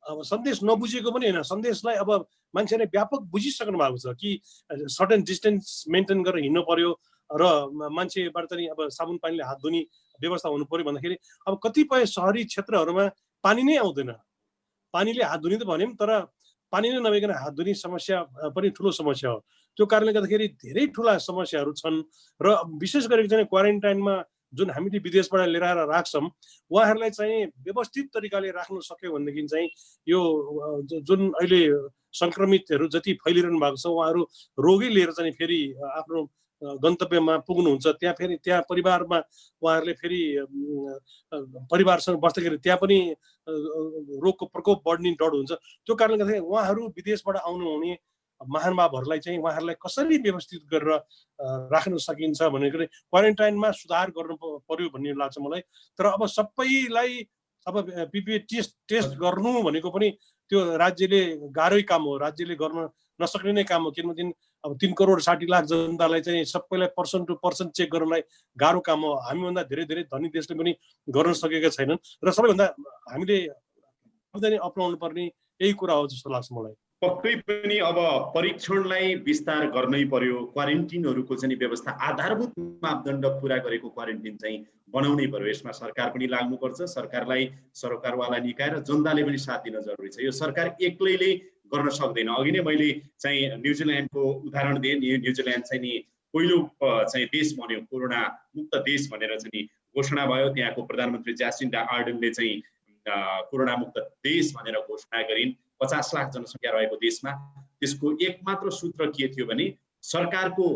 सन्देश नबुझेको पनि होइन, सन्देशलाई अब मान्छेले व्यापक बुझिसक्नु भएको छ कि सर्टेन डिस्टेन्स मेन्टेन गरेर हिँड्नु पर्यो र मान्छेबाट चाहिँ अब साबुन पानीले हात धुने व्यवस्था हुनु पर्यो भन्दाखेरि अब कतिपय सहरी क्षेत्रहरूमा पानी नै आउँदैन। पानीले हात धुने त भन्यौँ, तर पानी नै नभइकन हात धुने समस्या पनि ठुलो समस्या हो। त्यो कारणले गर्दाखेरि धेरै ठुला समस्याहरू छन्। र विशेष गरी चाहिँ क्वारेन्टाइनमा जुन हामीले विदेशबाट लिएर आएर राख्छौँ उहाँहरूलाई चाहिँ व्यवस्थित तरिकाले राख्न सक्यो भनेदेखि चाहिँ यो जुन अहिले सङ्क्रमितहरू जति फैलिरहनु भएको छ उहाँहरू रोगै लिएर चाहिँ फेरि आफ्नो गन्तव्यमा पुग्नुहुन्छ, त्यहाँ परिवारमा उहाँहरूले फेरि परिवारसँग बस्दाखेरि त्यहाँ पनि रोगको प्रकोप बढ्ने डर हुन्छ। त्यो कारणले गर्दाखेरि उहाँहरू विदेशबाट आउनुहुने महानुभावहरूलाई चाहिँ उहाँहरूलाई कसरी व्यवस्थित गरेर राख्न सकिन्छ भनेको क्वारेन्टाइनमा सुधार गर्नु पर्यो भन्ने लाग्छ मलाई। तर अब सबैलाई अब पिपिए टेस्ट गर्नु भनेको पनि त्यो राज्यले गाह्रै काम हो, राज्यले गर्न नसक्ने नै काम हो। किनभने अब 3 करोड 60 लाख जनतालाई चाहिँ सबैलाई पर्सन टु पर्सन चेक गर्नलाई गाह्रो काम हो। हामीभन्दा धेरै धेरै धनी देशले पनि गर्न सकेका छैनन् र सबैभन्दा हामीले अपनाउनु पर्ने यही कुरा हो जस्तो लाग्छ मलाई। पक्कै पनि अब परीक्षणलाई विस्तार गर्नै पर्यो, क्वारेन्टिनहरूको चाहिँ व्यवस्था आधारभूत मापदण्ड पुरा गरेको क्वारेन्टिन चाहिँ बनाउनै पर्यो। यसमा सरकार पनि लाग्नुपर्छ, सरकारलाई सरकारवाला निकाय र जनताले पनि साथ दिन जरुरी छ। यो सरकार एक्लैले गर्न सक्दैन। अघि नै मैले चाहिँ न्युजिल्यान्डको उदाहरण दिएँ। न्युजिल्यान्ड चाहिँ नि पहिलो चाहिँ देश बन्यो, कोरोना मुक्त देश भनेर चाहिँ घोषणा भयो। त्यहाँको प्रधानमन्त्री ज्यासिन्डा आर्डनले चाहिँ कोरोना मुक्त देश भनेर घोषणा गरिन्। 50 लाख जनसङ्ख्या रहेको देशमा त्यसको एकमात्र सूत्र के थियो भने सरकारको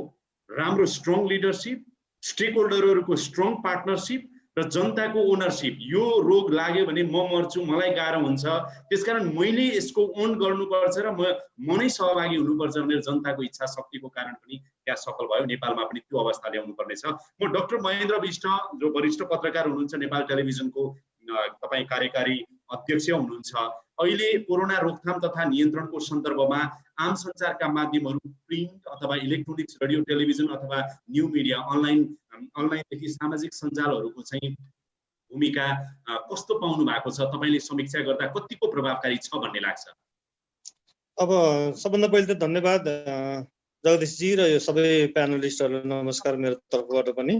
राम्रो स्ट्रङ लिडरसिप, स्टेक होल्डरहरूको स्ट्रङ पार्टनरसिप र जनताको ओनरसिप। यो रोग लाग्यो भने म मर्छु, मलाई गाह्रो हुन्छ, त्यसकारण मैले यसको ओन गर्नुपर्छ र म नै सहभागी हुनुपर्छ भनेर जनताको इच्छा शक्तिको कारण पनि त्यहाँ सफल भयो। नेपालमा पनि त्यो अवस्था ल्याउनु पर्नेछ। म डाक्टर महेन्द्र विष्ट जो वरिष्ठ पत्रकार हुनुहुन्छ, नेपाल टेलिभिजनको तपाईँ कार्यकारी अध्यक्ष हुनुहुन्छ, अहिले कोरोना रोकथाम तथा नियन्त्रणको सन्दर्भमा आम सञ्चारका माध्यमहरू प्रिन्ट अथवा इलेक्ट्रोनिक्स, रेडियो, टेलिभिजन अथवा न्यू मिडिया, अनलाइनदेखि सामाजिक सञ्जालहरूको चाहिँ भूमिका कस्तो पाउनु भएको छ? तपाईँले समीक्षा गर्दा कतिको प्रभावकारी छ भन्ने लाग्छ? अब सबभन्दा पहिले त धन्यवाद जगदीशजी र यो सबै प्यानलिस्टहरूलाई नमस्कार मेरो तर्फबाट पनि।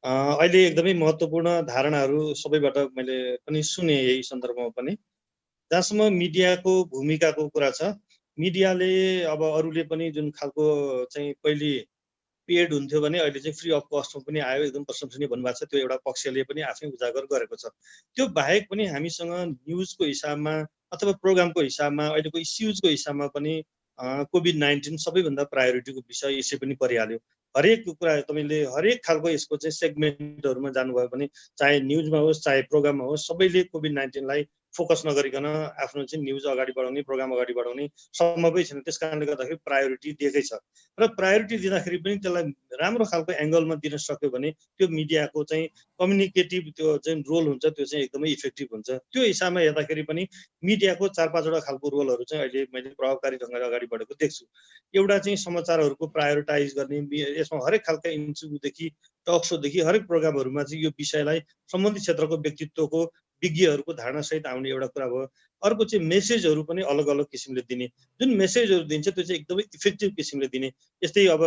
अहिले एकदमै महत्त्वपूर्ण धारणाहरू सबैबाट मैले पनि सुने यही सन्दर्भमा पनि। जहाँसम्म मिडियाको भूमिकाको कुरा छ, मिडियाले अब अरूले पनि जुन खालको चाहिँ पहिले पेड हुन्थ्यो भने अहिले चाहिँ फ्री अफ कस्टमा पनि आयो, एकदम प्रशंसनीय भन्नुभएको छ। त्यो एउटा पक्षले पनि आफै उजागर गरेको छ। त्यो बाहेक पनि हामीसँग न्युजको हिसाबमा अथवा प्रोग्रामको हिसाबमा अहिलेको इस्युजको हिसाबमा पनि कोभिड-19 सबैभन्दा प्रायोरिटीको विषय यसै पनि परिहाल्यो। हरेक कुरा तपाईँले हरेक खालको यसको चाहिँ सेगमेन्टहरूमा जानुभयो भने चाहे न्युजमा होस् चाहे प्रोग्राममा होस्, सबैले कोभिड-19लाई फोकस नगरिकन आफ्नो चाहिँ न्युज अगाडि बढाउने, प्रोग्राम अगाडि बढाउने सम्भवै छैन। त्यस कारणले गर्दाखेरि प्रायोरिटी दिएकै छ र प्रायोरिटी दिँदाखेरि पनि त्यसलाई राम्रो खालको एङ्गलमा दिन सक्यो भने त्यो मिडियाको चाहिँ कम्युनिकेटिभ त्यो चाहिँ रोल हुन्छ, त्यो चाहिँ एकदमै इफेक्टिभ हुन्छ। त्यो हिसाबमा हेर्दाखेरि पनि मिडियाको 4-5वटा खालको रोलहरू चाहिँ अहिले मैले प्रभावकारी ढङ्गले अगाडि बढेको देख्छु। एउटा चाहिँ समाचारहरूको प्रायोरिटाइज गर्ने, यसमा हरेक खालका इन्टरभ्यूदेखि टक सोदेखि हरेक प्रोग्रामहरूमा चाहिँ यो विषयलाई सम्बन्धित क्षेत्रको व्यक्तित्वको विज्ञहरूको धारणासहित आउने एउटा कुरा भयो। अर्को चाहिँ मेसेजहरू पनि अलग अलग किसिमले दिने, जुन मेसेजहरू दिन्छ त्यो चाहिँ एकदमै इफेक्टिभ किसिमले दिने। यस्तै अब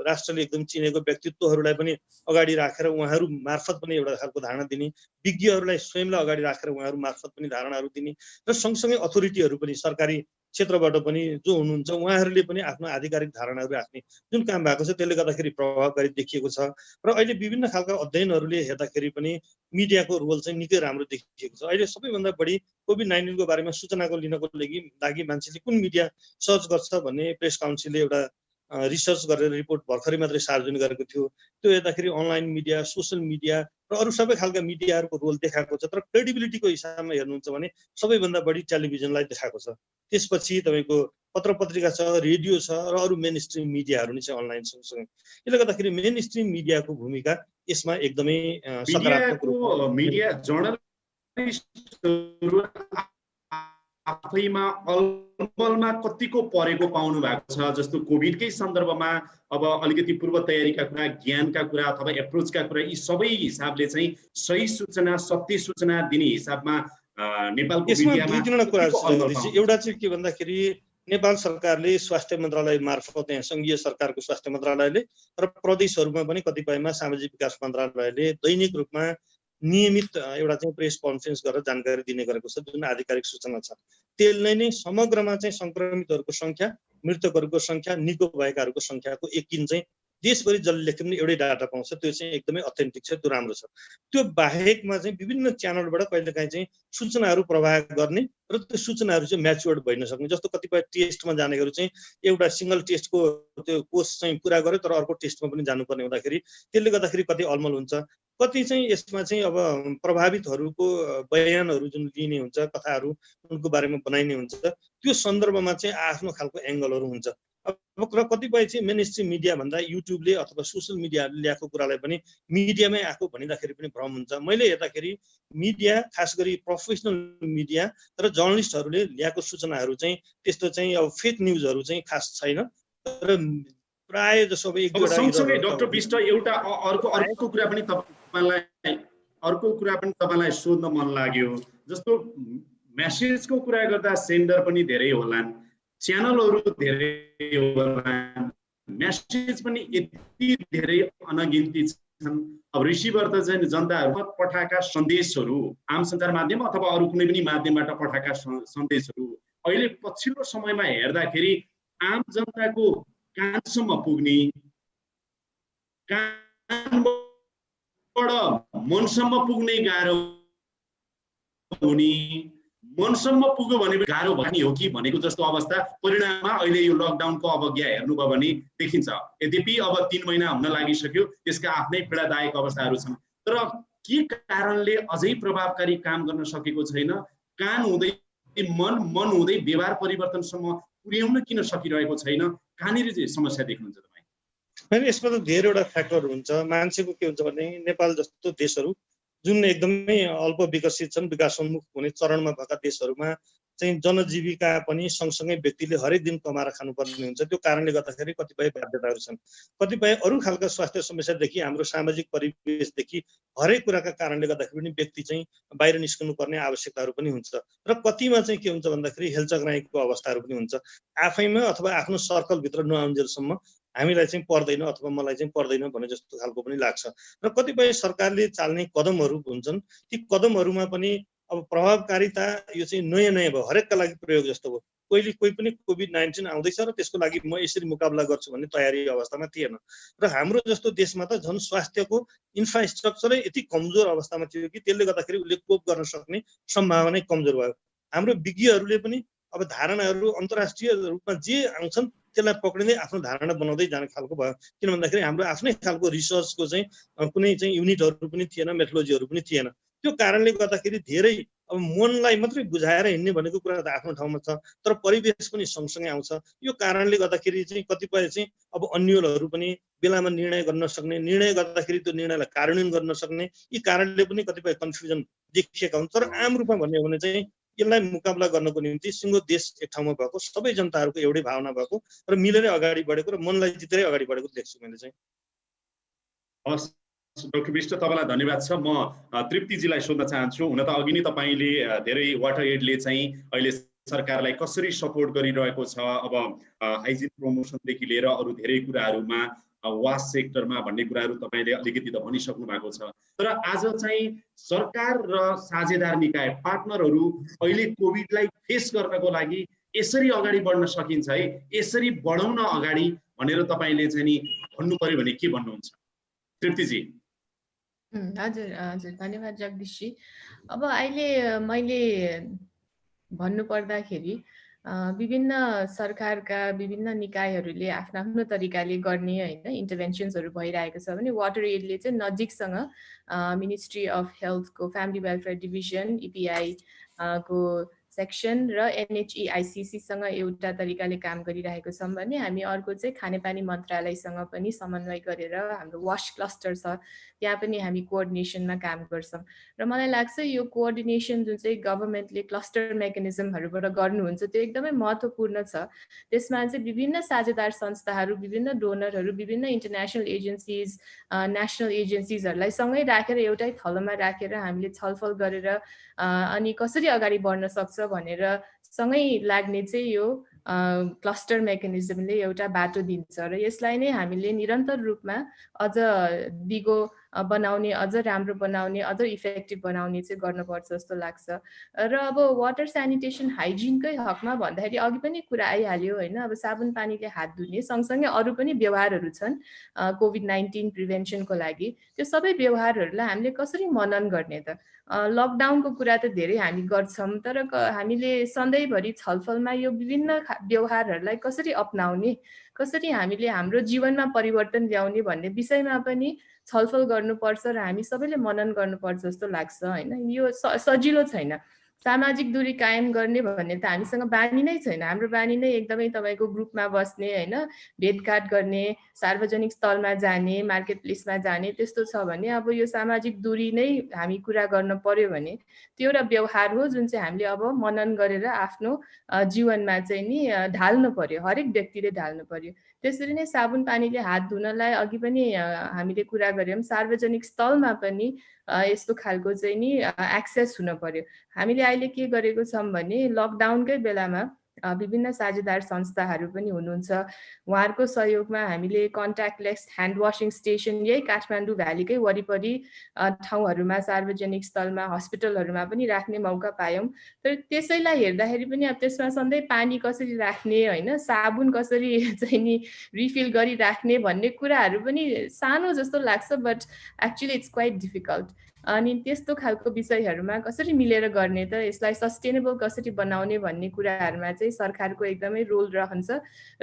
राष्ट्रले एकदम चिनेको व्यक्तित्वहरूलाई पनि अगाडि राखेर उहाँहरू मार्फत पनि एउटा खालको धारणा दिने, विज्ञहरूलाई स्वयंलाई अगाडि राखेर उहाँहरू मार्फत पनि धारणाहरू दिने र सँगसँगै अथोरिटीहरू पनि सरकारी क्षेत्रबाट पनि जो हुनुहुन्छ उहाँहरूले पनि आफ्नो आधिकारिक धारणाहरू राख्ने जुन काम भएको छ त्यसले गर्दाखेरि प्रभावकारी देखिएको छ। र अहिले विभिन्न खालका अध्ययनहरूले हेर्दाखेरि पनि मिडियाको रोल चाहिँ निकै राम्रो देखिएको छ। अहिले सबैभन्दा बढी कोभिड-19 को बारेमा सूचनाको लिनको लागि मान्छेले कुन मिडिया सर्च गर्छ भन्ने प्रेस काउन्सिलले एउटा रिसर्च गरेर रिपोर्ट भर्खरै मात्रै सार्वजनिक गरेको थियो। त्यो हेर्दाखेरि अनलाइन मिडिया, सोसल मिडिया र अरू सबै खालका मिडियाहरूको रोल देखाएको छ। तर क्रेडिबिलिटीको हिसाबमा हेर्नुहुन्छ भने सबैभन्दा बढी टेलिभिजनलाई देखाएको छ। त्यसपछि तपाईँको पत्र पत्रिका छ, रेडियो छ र अरू मेन स्ट्रिम मिडियाहरू नै छ अनलाइन सँगसँगै। यसले गर्दाखेरि मेन स्ट्रिम मिडियाको भूमिका यसमा एकदमै सकारात्मक। मिडिया जर्नलिस्टहरू आफैमा अलमलमा कतिको परेको पाउनु भएको छ? जस्तो कोभिडकै सन्दर्भमा अब अलिकति पूर्व तयारीका कुरा, ज्ञानका कुरा अथवा एप्रोचका कुरा, यी सबै हिसाबले चाहिँ सही सूचना, सत्य सूचना दिने हिसाबमा नेपालको मिडियामा दुई तीनवटा कुरा छ। एउटा चाहिँ के भन्दाखेरि नेपाल सरकारले स्वास्थ्य मन्त्रालय मार्फत यहाँ सङ्घीय सरकारको स्वास्थ्य मन्त्रालयले र प्रदेशहरूमा पनि कतिपयमा सामाजिक विकास मन्त्रालयले दैनिक रूपमा नियमित एउटा चाहिँ प्रेस कन्फरेन्स गरेर जानकारी दिने गरेको छ, जुन आधिकारिक सूचना छ। त्यसले नै समग्रमा चाहिँ सङ्क्रमितहरूको सङ्ख्या, मृतकहरूको सङ्ख्या, निको भएकाहरूको सङ्ख्याको यकिन चाहिँ देशभरि जसले लेख्यो भने एउटै डाटा पाउँछ, त्यो चाहिँ एकदमै अथेन्टिक छ, त्यो राम्रो छ। त्यो बाहेकमा चाहिँ विभिन्न च्यानलबाट कहिलेकाहीँ चाहिँ सूचनाहरू प्रवाह गर्ने र त्यो सूचनाहरू चाहिँ म्याच्योर्ड भइ नसक्ने, जस्तो कतिपय टेस्टमा जानेहरू चाहिँ एउटा सिङ्गल टेस्टको त्यो कोर्स चाहिँ पुरा गर्यो तर अर्को टेस्टमा पनि जानुपर्ने हुँदाखेरि त्यसले गर्दाखेरि कति अलमल हुन्छ। कति चाहिँ यसमा चाहिँ अब प्रभावितहरूको बयानहरू जुन लिने हुन्छ, कथाहरू उनको बारेमा बनाइने हुन्छ, त्यो सन्दर्भमा चाहिँ आफ्नो खालको एङ्गलहरू हुन्छ। अब कतिपय चाहिँ मेन स्ट्रिम मिडिया भन्दा युट्युबले अथवा सोसियल मिडियाहरूले ल्याएको कुरालाई पनि मिडियामै आएको भनिँदाखेरि पनि भ्रम हुन्छ। मैले हेर्दाखेरि मिडिया, खास गरी प्रोफेसनल मिडिया र जर्नलिस्टहरूले ल्याएको सूचनाहरू चाहिँ त्यस्तो चाहिँ अब फेक न्युजहरू चाहिँ खास छैन। तर प्राय जसो अब एक सँगसँगै डाक्टर विष्ट एउटा अर्को कुरा पनि तपाईँलाई सोध्न मन लाग्यो। जस्तो मेसेजको कुरा गर्दा सेन्डर पनि धेरै होलान्, च्यानलहरू धेरै होलान्, मेसेज पनि यति धेरै अनगिन्ती छन्। अब रिसिभर त चाहिँ जनताहरूमा पठाएका सन्देशहरू, आम सञ्चार माध्यम अथवा अरू कुनै पनि माध्यमबाट पठाएका सन्देशहरू अहिले पछिल्लो समयमा हेर्दाखेरि आम जनताको कानसम्म पुग्ने, कानबाट मनसम्म पुग्ने गाह्रो हुने, मनसम्म पुग्यो भने गाह्रो भन्ने हो कि भनेको जस्तो अवस्था परिणाममा अहिले यो लकडाउनको अवज्ञा हेर्नुभयो भने देखिन्छ। यद्यपि अब 3 महिना हुन लागिसक्यो, त्यसका आफ्नै पीडादायक अवस्थाहरू छन्। तर के कारणले अझै प्रभावकारी काम गर्न सकेको छैन? कान हुँदै मन, मन हुँदै व्यवहार परिवर्तनसम्म पुर्याउन किन सकिरहेको छैन? कहाँनिर चाहिँ समस्या देख्नुहुन्छ तपाईँ? होइन, यसमा त धेरैवटा फ्याक्टर हुन्छ। मान्छेको के हुन्छ भने नेपाल जस्तो देशहरू जुन एकदमै अल्प विकसित छन्, विकासोन्मुख हुने चरणमा भएका देशहरूमा चाहिँ जनजीविका पनि सँगसँगै व्यक्तिले हरेक दिन कमाएर खानुपर्ने हुन्छ। त्यो कारणले गर्दाखेरि कतिपय बाध्यताहरू छन्। कतिपय अरू खालका स्वास्थ्य समस्यादेखि हाम्रो सामाजिक परिवेशदेखि हरेक कुराका कारणले गर्दाखेरि पनि व्यक्ति चाहिँ बाहिर निस्कनु पर्ने आवश्यकताहरू पनि हुन्छ। र कतिमा चाहिँ के हुन्छ भन्दाखेरि हेलचक्राइको अवस्थाहरू पनि हुन्छ। आफैमा अथवा आफ्नो सर्कलभित्र नआउन्जेलसम्म हामीलाई चाहिँ पर्दैन अथवा मलाई चाहिँ पर्दैन भने जस्तो खालको पनि लाग्छ। र कतिपय सरकारले चाल्ने कदमहरू हुन्छन्, ती कदमहरूमा पनि अब प्रभावकारिता यो चाहिँ नयाँ नयाँ भयो, हरेकका लागि प्रयोग जस्तो भयो। कोही पनि कोभिड-19 आउँदैछ र त्यसको लागि म यसरी मुकाबला गर्छु भन्ने तयारी अवस्थामा थिएन। र हाम्रो जस्तो देशमा त झन् स्वास्थ्यको इन्फ्रास्ट्रक्चरै यति कमजोर अवस्थामा थियो कि त्यसले गर्दाखेरि उसले कोप गर्न सक्ने सम्भावना कमजोर भयो। हाम्रो विज्ञहरूले पनि अब धारणाहरू अन्तर्राष्ट्रिय रूपमा जे आउँछन् त्यसलाई पक्रिँदै आफ्नो धारणा बनाउँदै जाने खालको भयो। किन भन्दाखेरि हाम्रो आफ्नै खालको रिसर्चको चाहिँ कुनै चाहिँ युनिटहरू पनि थिएन, मेथोलोजीहरू पनि थिएन। त्यो कारणले गर्दाखेरि धेरै अब मनलाई मात्रै बुझाएर हिँड्ने भनेको कुरा त आफ्नो ठाउँमा छ, तर परिवेश पनि सँगसँगै आउँछ। यो कारणले गर्दाखेरि चाहिँ कतिपय चाहिँ अब अन्यलहरू पनि बेलामा निर्णय गर्न सक्ने, निर्णय गर्दाखेरि त्यो निर्णयलाई कार्यान्वयन गर्न सक्ने, यी कारणले पनि कतिपय कन्फ्युजन देखिएका हुन्। तर आम रूपमा भन्ने हो भने चाहिँ यसलाई मुकाबला गर्नको निम्ति सिङ्गो देश एक ठाउँमा भएको, सबै जनताहरूको एउटै भावना भएको र मिलेरै अगाडि बढेको र मनलाई जितेरै अगाडि बढेको देख्छु मैले चाहिँ। हस् डाक्टर विष्ट, तपाईँलाई धन्यवाद छ। म तृप्तिजीलाई सोध्न चाहन्छु। हुन त अघि नै तपाईँले धेरै वाटर एडले चाहिँ अहिले सरकारलाई कसरी सपोर्ट गरिरहेको छ, अब हाइजिन प्रमोसनदेखि लिएर अरू धेरै कुराहरूमा, वास सेक्टरमा भन्ने कुराहरू तपाईँले अलिकति त भनिसक्नु भएको छ। तर आज चाहिँ सरकार र साझेदार निकाय पार्टनरहरू अहिले कोभिडलाई फेस गर्नको लागि यसरी अगाडि बढ्न सकिन्छ है, यसरी बढाउन अगाडि भनेर तपाईँले चाहिँ नि भन्नु पर्यो भने के भन्नुहुन्छ तृप्तिजी? हजुर हजुर, धन्यवाद जगदीशजी। अब अहिले मैले भन्नु पर्दाखेरि विभिन्न सरकारका विभिन्न निकायहरूले आफ्नो आफ्नो तरिकाले गर्ने होइन इन्टरभेन्सन्सहरू भइरहेको छ भने वाटर एडले चाहिँ नजिकसँग मिनिस्ट्री अफ हेल्थको फ्यामिली वेलफेयर डिभिजन EPI को सेक्सन र NHEICC-सँग एउटा तरिकाले काम गरिरहेको छौँ भने हामी अर्को चाहिँ खानेपानी मन्त्रालयसँग पनि समन्वय गरेर हाम्रो वाश क्लस्टर छ त्यहाँ पनि हामी कोअर्डिनेसनमा काम गर्छौँ। र मलाई लाग्छ यो कोअर्डिनेसन जुन चाहिँ गभर्मेन्टले क्लस्टर मेकानिजमहरूबाट गर्नुहुन्छ त्यो एकदमै महत्त्वपूर्ण छ। त्यसमा चाहिँ विभिन्न साझेदार संस्थाहरू, विभिन्न डोनरहरू, विभिन्न इन्टरनेसनल एजेन्सिज, नेसनल एजेन्सिजहरूलाई सँगै राखेर एउटै थलोमा राखेर हामीले छलफल गरेर अनि कसरी अगाडि बढ्न सक्छ भनेर सँगै लाग्ने चाहिँ यो क्लस्टर मेकानिजमले एउटा बाटो दिन्छ र यसलाई नै हामीले निरन्तर रूपमा अझ दिगो बनाउने, अझ राम्रो बनाउने, अझ इफेक्टिभ बनाउने चाहिँ गर्नुपर्छ जस्तो लाग्छ। र अब वाटर स्यानिटेसन हाइजिनकै हकमा भन्दाखेरि अघि पनि कुरा आइहाल्यो होइन। अब साबुन पानीले हात धुने सँगसँगै अरू पनि व्यवहारहरू छन् कोभिड-19 प्रिभेन्सनको लागि। त्यो सबै व्यवहारहरूलाई हामीले कसरी मनन गर्ने त? लकडाउनको कुरा त धेरै हामी गर्छौँ, तर हामीले सधैँभरि छलफलमा यो विभिन्न व्यवहारहरूलाई कसरी अपनाउने, कसरी हामीले हाम्रो जीवनमा परिवर्तन ल्याउने भन्ने विषयमा पनि छलफल गर्नुपर्छ र हामी सबैले मनन गर्नुपर्छ जस्तो लाग्छ होइन। यो सजिलो छैन। सामाजिक दूरी कायम गर्ने भन्ने त हामीसँग बानी नै छैन। हाम्रो बानी नै एकदमै तपाईँको ग्रुपमा बस्ने होइन, भेटघाट गर्ने, सार्वजनिक स्थलमा जाने, मार्केट प्लेसमा जाने त्यस्तो छ भने अब यो सामाजिक दूरी नै हामी कुरा गर्न पर्यो भने त्यो एउटा व्यवहार हो जुन चाहिँ हामीले अब मनन गरेर आफ्नो जीवनमा चाहिँ नि ढाल्नु पर्यो, हरेक व्यक्तिले ढाल्नु पर्यो। त्यसरी नै साबुन पानीले हात धुनलाई अघि पनि हामीले कुरा गऱ्यौँ, सार्वजनिक स्थलमा पनि यस्तो खालको चाहिँ नि एक्सेस हुन पर्यो। हामीले अहिले के गरेको छौँ भने लकडाउनकै बेलामा विभिन्न साझेदार संस्थाहरू पनि हुनुहुन्छ, उहाँहरूको सहयोगमा हामीले कन्ट्याक्टलेस ह्यान्ड वासिङ स्टेसन यही काठमाडौँ भ्यालीकै वरिपरि ठाउँहरूमा, सार्वजनिक स्थलमा, हस्पिटलहरूमा पनि राख्ने मौका पायौँ। तर त्यसैलाई हेर्दाखेरि पनि अब त्यसमा सधैँ पानी कसरी राख्ने होइन, साबुन कसरी चाहिँ नि रिफिल गरिराख्ने भन्ने कुराहरू पनि सानो जस्तो लाग्छ, but actually it's quite difficult. अनि त्यस्तो खालको विषयहरूमा कसरी मिलेर गर्ने त, यसलाई सस्टेनेबल कसरी बनाउने भन्ने कुराहरूमा चाहिँ सरकारको एकदमै रोल रहन्छ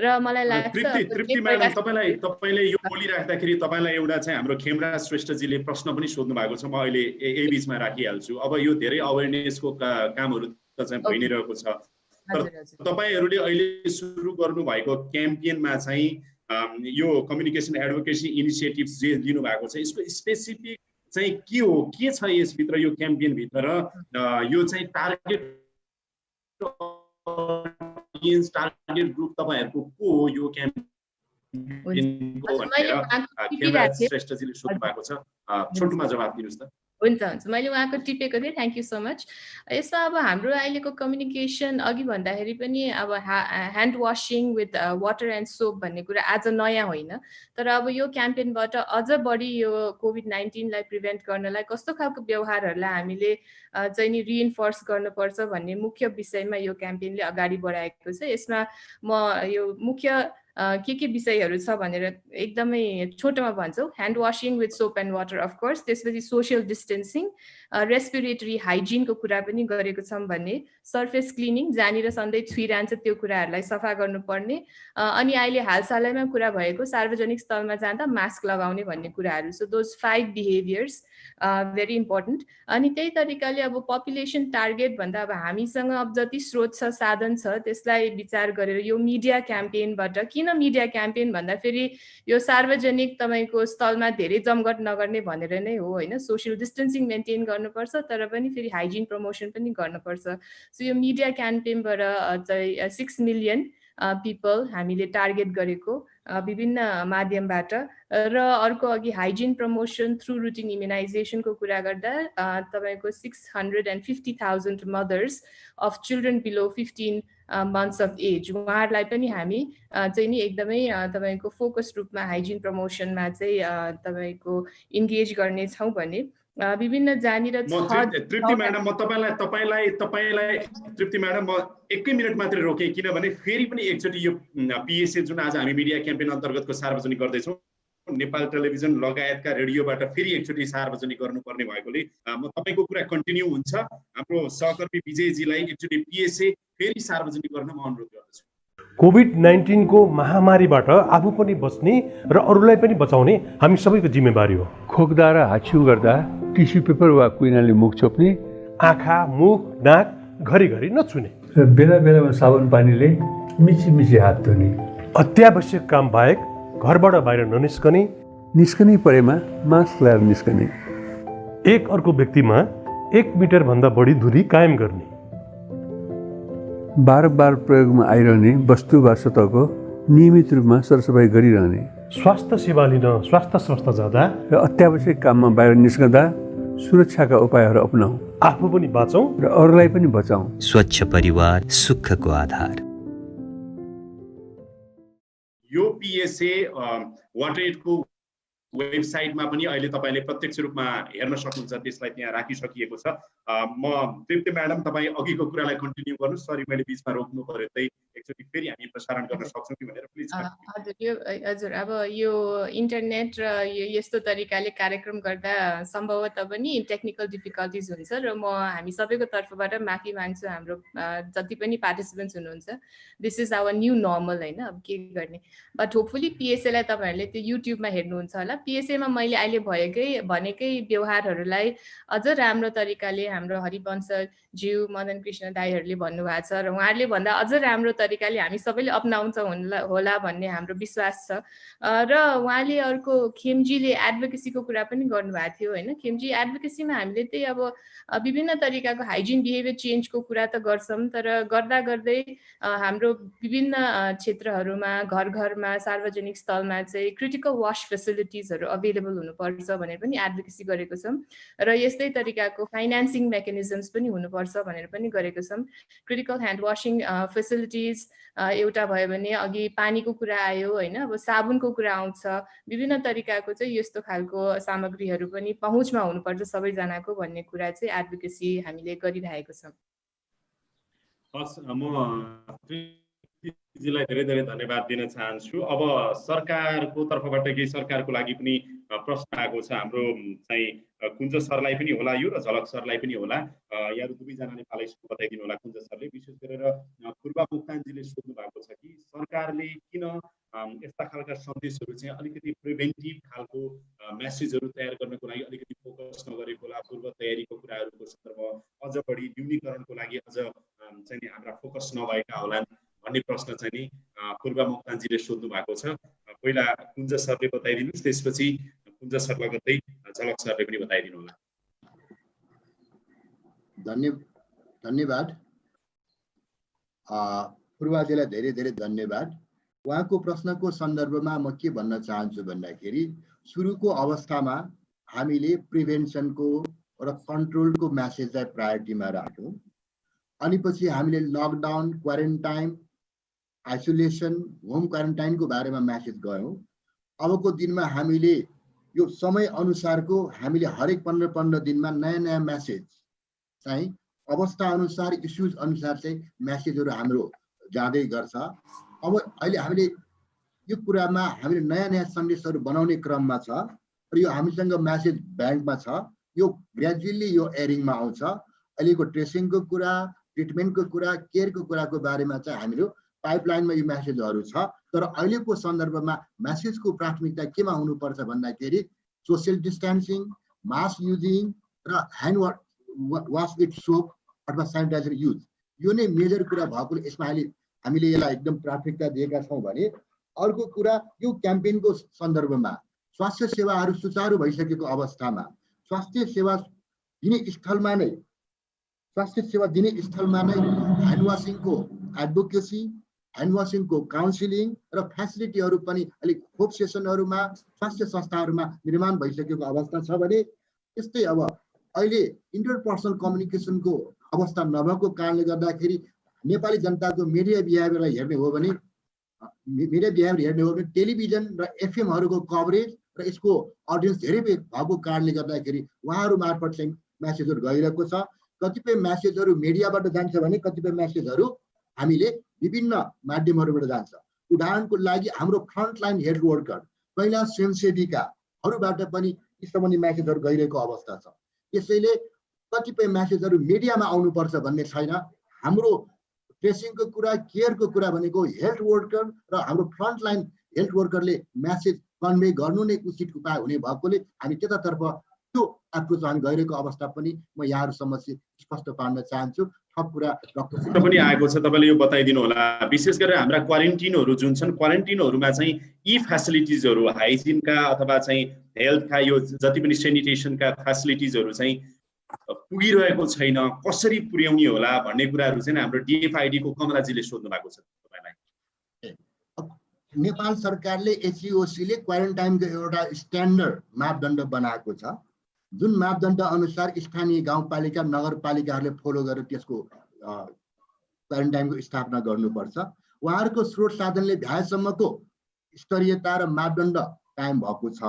र मलाई लाग्छ तृप्ति म्याडम तपाईँले यो बोलिराख्दाखेरि तपाईँलाई एउटा चाहिँ हाम्रो खेमराज श्रेष्ठजीले प्रश्न पनि सोध्नु भएको छ, म अहिले यही बिचमा राखिहाल्छु। अब यो धेरै अवेरनेसको कामहरू त चाहिँ भइ नै रहेको छ, तर तपाईँहरूले अहिले सुरु गर्नुभएको क्याम्पेनमा चाहिँ यो कम्युनिकेसन एडभोकेसी इनिसिएटिभ्स जे लिनु भएको छ यसको स्पेसिफिक चाहिँ के हो, के छ यसभित्र, यो क्याम्पेनभित्र यो चाहिँ टार्गेट ग्रुप तपाईँहरूको को हो यो क्याम्पेनको भनेर खेमराज श्रेष्ठजीले सोध्नु भएको छ, छोटोमा जवाब दिनुहोस् त। हुन्छ, मैले उहाँको टिपेको थिएँ, थ्याङ्क यू सो मच। यसमा अब हाम्रो अहिलेको कम्युनिकेसन अघि भन्दाखेरि पनि अब hand washing with water and soap भन्ने कुरा आज नयाँ होइन, तर अब यो क्याम्पेनबाट अझ बढी यो कोभिड-19लाई प्रिभेन्ट गर्नलाई कस्तो खालको व्यवहारहरूलाई हामीले चाहिँ नि रिइन्फोर्स गर्नुपर्छ भन्ने मुख्य विषयमा यो क्याम्पेनले अगाडि बढाएको छ। यसमा म यो मुख्य के विषयहरू छ भनेर एकदमै छोटोमा भन्छौँ। Hand washing with soap and water of course, त्यसपछि सोसियल डिस्टेन्सिङ, रेस्पिरेटरी हाइजिनको कुरा पनि गरेको छौँ भने, सर्फेस क्लिनिङ जहाँनिर सधैँ छुइरहन्छ त्यो कुराहरूलाई सफा गर्नुपर्ने, अनि अहिले हालसालैमा कुरा भएको सार्वजनिक स्थलमा जाँदा मास्क लगाउने भन्ने कुराहरू। So those 5 behaviours very important. अनि त्यही तरिकाले अब पपुलेसन टार्गेट भन्दा अब हामीसँग अब जति स्रोत छ, साधन छ, त्यसलाई विचार गरेर यो मिडिया क्याम्पेनबाट, किन मिडिया क्याम्पेन भन्दाखेरि यो सार्वजनिक तपाईँको स्थलमा धेरै जमघट नगर्ने भनेर नै हो होइन, सोसियल डिस्टेन्सिङ मेन्टेन गर्नुपर्छ तर पनि फेरि हाइजिन प्रमोसन पनि गर्नुपर्छ। सो यो मिडिया क्याम्पेनबाट चाहिँ 6 मिलियन पिपल हामीले टार्गेट गरेको विभिन्न माध्यमबाट। र अर्को अघि हाइजिन प्रमोसन थ्रु रुटिन इम्युनाइजेसनको कुरा गर्दा तपाईँको 650,000 mothers of children below 15 months of age, उहाँहरूलाई पनि हामी चाहिँ नि एकदमै तपाईँको फोकस रूपमा हाइजिन प्रमोसनमा चाहिँ तपाईँको इन्गेज गर्नेछौँ भने विभिन्न जहाँनिर तृप्ति म्याडम म तपाईँलाई तृप्ति म्याडम म एकै मिनट मात्रै रोकेँ, किनभने फेरि पनि एकचोटि यो पिएसए जुन आज हामी मिडिया क्याम्पेन अन्तर्गतको सार्वजनिक गर्दैछौँ, नेपाल टेलिभिजन लगायतका रेडियोबाट फेरि एकचोटि सार्वजनिक गर्नुपर्ने भएकोले म तपाईँको कुरा कन्टिन्यू हुन्छ। हाम्रो सहकर्मी विजयजीलाई एकचोटि पिएसए फेरि सार्वजनिक गर्न म अनुरोध गर्दछु। कोभिड-19 को महामारीबाट आफू पनि बच्ने र अरूलाई पनि बचाउने हामी सबैको जिम्मेवारी हो। खोक्दा र हाछिउ गर्दा टिस्यु पेपर वा कुइनाले मुख छोप्ने, आँखा, मुख, नाक घरिघरि नछुने र बेला बेलामा साबुन पानीले मिची हात धुने, अत्यावश्यक काम बाहेक घरबाट बाहिर ननिस्कने, निस्कनै परेमा मास्क लगाएर निस्कने, एक अर्को व्यक्तिमा 1 मिटर भन्दा बढी दूरी कायम गर्ने, बार प्रयोगमा आइरहने वस्तु वा सतहको नियमित रूपमा सरसफाइ गरिरहने, स्वास्थ्य सेवा लिन स्वास्थ्य संस्था जाँदा र अत्यावश्यक काममा बाहिर निस्कँदा सुरक्षाका उपायहरू अपनाऊ, आफू पनि बाँचौँ र अरूलाई पनि बचाऊ। स्वच्छ परिवार सुखको आधार। यो पिएसए वाटर एडको वेबसाइटमा पनि अहिले तपाईँले प्रत्यक्ष रूपमा हेर्न सक्नुहुन्छ, त्यसलाई त्यहाँ राखिसकिएको छ। म तृप्ति म्याडम तपाईँ अघिको कुरालाई कन्टिन्यू गर्नुहोस्, सरी मैले बिचमा रोक्नु पर्यो, त्यही एकचोटि फेरि हामी प्रसारण गर्न सक्छौँ कि भनेर प्लिज। हजुर अब यो इन्टरनेट र यस्तो तरिकाले कार्यक्रम गर्दा सम्भवतः पनि टेक्निकल डिफिकल्टिज हुन्छ र म हामी सबैको तर्फबाट माफी माग्छु। हाम्रो जति पनि पार्टिसिपेन्ट्स हुनुहुन्छ, this is our new normal होइन, अब के गर्ने। बट होपफुली पिएसएलाई तपाईँहरूले त्यो युट्युबमा हेर्नुहुन्छ होला। पिएसएमा मैले अहिले भनेकै व्यवहारहरूलाई अझ राम्रो तरिकाले हाम्रो हरिवंश ज्यू मदन कृष्ण दाईहरूले भन्नुभएको छ र उहाँहरूले भन्दा अझ राम्रो तरिकाले हामी सबैले अपनाउँछ होला भन्ने हाम्रो विश्वास छ। र उहाँले अर्को खेमजीले एडभोकेसीको कुरा पनि गर्नुभएको थियो होइन। खेमजी एडभोकेसीमा हामीले त्यही अब विभिन्न तरिकाको हाइजिन बिहेभियर चेन्जको कुरा त गर्छौँ, तर गर्दा गर्दै हाम्रो विभिन्न क्षेत्रहरूमा घर घरमा सार्वजनिक स्थलमा चाहिँ क्रिटिकल वास फेसिलिटिजहरू अभाइलेबल हुनुपर्छ भनेर पनि एडभोकेसी गरेको छौँ र यस्तै तरिकाको फाइनेन्सिङ मेकानिजम्स पनि हुनुपर्छ भनेर पनि गरेको छौँ। क्रिटिकल ह्यान्ड वासिङ फेसिलिटिज एउटा भयो भने अघि पानीको कुरा आयो होइन, अब साबुनको कुरा आउँछ, विभिन्न तरिकाको चाहिँ यस्तो खालको सामग्रीहरू पनि पहुँचमा हुनुपर्छ सबैजनाको भन्ने कुरा चाहिँ एडभोकेसी हामीले गरिरहेको छौँ। हस्, म जीलाई धेरै धेरै धन्यवाद दिन चाहन्छु। अब सरकारको तर्फबाट केही सरकारको लागि पनि प्रश्न आएको छ। हाम्रो चाहिँ कुञ्ज सरलाई पनि होला यो र झलक सरलाई पनि होला, यहाँहरू दुवैजनाले पालैसको बताइदिनु होला। कुञ्ज सरले विशेष गरेर पूर्वा मोक्तानजीले सोध्नु भएको छ कि सरकारले किन यस्ता खालका सन्देशहरू चाहिँ अलिकति प्रिभेन्टिभ खालको मेसेजहरू तयार गर्नको लागि अलिकति फोकस नगरेको होला, पूर्व तयारीको कुराहरूको सन्दर्भमा अझ बढी न्यूनीकरणको लागि अझ चाहिँ हाम्रा फोकस नभएका होलान् भन्ने प्रश्न चाहिँ नि पूर्वा मोक्तानजीले सोध्नु भएको छ। पहिला कुञ्ज सरले बताइदिनुहोस्, त्यसपछि कुञ्ज सर लगत्तै झलक सरले पनि बताइदिनु होला। धन्यवाद पूर्वाजीलाई धेरै धेरै धन्यवाद। उहाँको प्रश्नको सन्दर्भमा म के भन्न चाहन्छु भन्दाखेरि सुरुको अवस्थामा हामीले प्रिभेन्सनको र कन्ट्रोलको मेसेजलाई प्रायोरिटीमा राख्यौँ। अनि पछि हामीले लकडाउन, क्वारेन्टाइन, आइसोलेसन, होम क्वारेन्टाइनको बारेमा मेसेज गयौँ। अबको दिनमा हामीले यो समय अनुसारको हामीले हरेक 15 दिनमा नयाँ नयाँ मेसेज चाहिँ अवस्था अनुसार, इस्युज अनुसार चाहिँ मेसेजहरू हाम्रो जाँदै गर्छ। अब अहिले हामीले यो कुरामा हामीले नयाँ नयाँ सन्देशहरू बनाउने क्रममा छ र यो हामीसँग मेसेज ब्याङ्कमा छ। यो ग्रेजुअली यो एयरिङमा आउँछ। अहिलेको ट्रेसिङको कुरा, ट्रिटमेन्टको कुरा, केयरको कुराको बारेमा चाहिँ हामीहरू पाइपलाइनमा यो मेसेजहरू छ। तर अहिलेको सन्दर्भमा मेसेजको प्राथमिकता केमा हुनुपर्छ भन्दाखेरि सोसियल डिस्टेन्सिङ, मास्क युजिङ र ह्यान्ड वास विथ सोप अथवा सेनिटाइजर युज, यो नै मेजर कुरा भएकोले यसमा हामीले यसलाई एकदम प्राथमिकता दिएका छौँ भने अर्को कुरा यो क्याम्पेनको सन्दर्भमा स्वास्थ्य सेवाहरू सुचारू भइसकेको अवस्थामा स्वास्थ्य सेवा दिने स्थलमा नै ह्यान्ड वासिङको एडभोकेसी, ह्यान्ड वासिङको काउन्सिलिङ र फेसिलिटीहरू पनि अलिक खोप सेसनहरूमा स्वास्थ्य संस्थाहरूमा निर्माण भइसकेको अवस्था छ भने त्यस्तै अब अहिले इन्टरपर्सनल कम्युनिकेसनको अवस्था नभएको कारणले गर्दाखेरि नेपाली जनताको मिडिया बिहेभियरलाई हेर्ने हो भने टेलिभिजन र एफएमहरूको कभरेज र यसको अडियन्स धेरै भएको कारणले गर्दाखेरि उहाँहरू मार्फत चाहिँ मेसेजहरू गइरहेको छ। कतिपय मेसेजहरू मिडियाबाट जान्छ भने कतिपय मेसेजहरू हामीले विभिन्न माध्यमहरूबाट जान्छ। उदाहरणको लागि हाम्रो फ्रन्टलाइन हेल्थ वर्कर, पहिला स्वयंसेविकाहरूबाट पनि यी सम्बन्धी मेसेजहरू गइरहेको अवस्था छ। त्यसैले कतिपय मेसेजहरू मिडियामा आउनुपर्छ भन्ने छैन। हाम्रो ट्रेसिङको कुरा, केयरको कुरा भनेको हेल्थ वर्कर र हाम्रो फ्रन्टलाइन हेल्थ वर्करले मेसेज कन्भे गर्नु नै उचित उपाय हुने भएकोले हामी त्यतातर्फ त्यो एप्रोच हामी गइरहेको अवस्था पनि म यहाँहरूसम्म स्पष्ट पार्न चाहन्छु। थप कुरा डाक्टर पनि आएको छ, तपाईँले यो बताइदिनु होला। विशेष गरेर हाम्रा क्वारेन्टिनहरू जुन छन्, क्वारेन्टिनहरूमा चाहिँ यी फेसिलिटिजहरू हाइजिनका अथवा चाहिँ हेल्थका यो जति पनि सेनिटेसनका फेसिलिटिजहरू चाहिँ पुगिरहेको छैन, कसरी पुर्याउने होला भन्ने कुराहरू चाहिँ हाम्रो डिएफआइडीको कमलाजीले सोध्नु भएको छ तपाईँलाई। नेपाल सरकारले एचइओसीले क्वारेन्टाइनको एउटा स्ट्यान्डर्ड मापदण्ड बनाएको छ, जुन मापदण्ड अनुसार स्थानीय गाउँपालिका नगरपालिकाहरूले फलो गरेर त्यसको क्वारेन्टाइनको स्थापना गर्नुपर्छ। उहाँहरूको स्रोत साधनले भ्याएसम्मको स्तरीयता र मापदण्ड कायम भएको छ।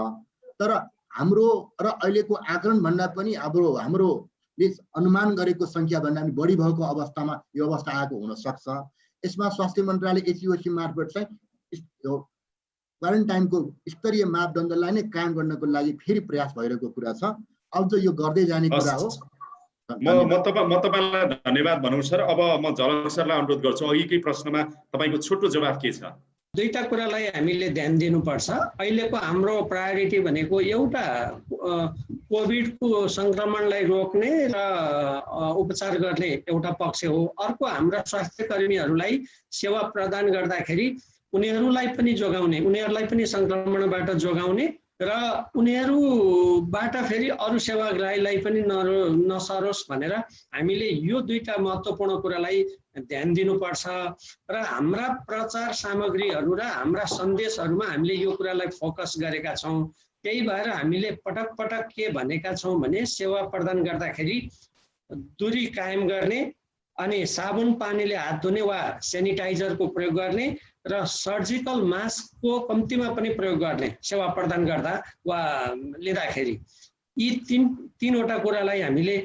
तर हाम्रो र अहिलेको आकलन भन्दा पनि हामीले अनुमान गरेको संख्या भन्दा पनि बढी भएको अवस्थामा यो अवस्था आएको हुन सक्छ। यसमा स्वास्थ्य मन्त्रालय एचइओसी मार्फत चाहिँ क्वारेन्टाइनको स्तरीय मापदण्डलाई नै कायम गर्नको लागि फेरि प्रयास भइरहेको कुरा छ। अब त यो गर्दै जाने कुरा हो। म तपाईँलाई धन्यवाद भनौँ सर। अब म झलक सरलाई अनुरोध गर्छु, अघिकै प्रश्नमा तपाईँको छोटो जवाफ के छ? दुईटा कुरालाई हामीले ध्यान दिनुपर्छ। अहिलेको हाम्रो प्रायोरिटी भनेको एउटा कोभिडको सङ्क्रमणलाई रोक्ने र उपचार गर्ने एउटा पक्ष हो। अर्को हाम्रा स्वास्थ्य कर्मीहरूलाई सेवा प्रदान गर्दाखेरि उनीहरूलाई पनि जोगाउने, उनीहरूलाई पनि सङ्क्रमणबाट जोगाउने र उनीहरूबाट फेरि अरू सेवाग्राहीलाई पनि नसरोस् भनेर हामीले यो दुईटा महत्त्वपूर्ण कुरालाई ध्यान दिनुपर्छ। र हाम्रा प्रचार सामग्रीहरू र हाम्रा सन्देशहरूमा हामीले यो कुरालाई फोकस गरेका छौँ। त्यही भएर हामीले पटक पटक के भनेका छौँ भने सेवा प्रदान गर्दाखेरि दूरी कायम गर्ने अनि साबुन पानीले हात धुने वा सेनिटाइजरको प्रयोग गर्ने र सर्जिकल मास्कको कम्तीमा पनि प्रयोग गर्ने सेवा प्रदान गर्दा वा लिँदाखेरि। यी तीनवटा कुरालाई हामीले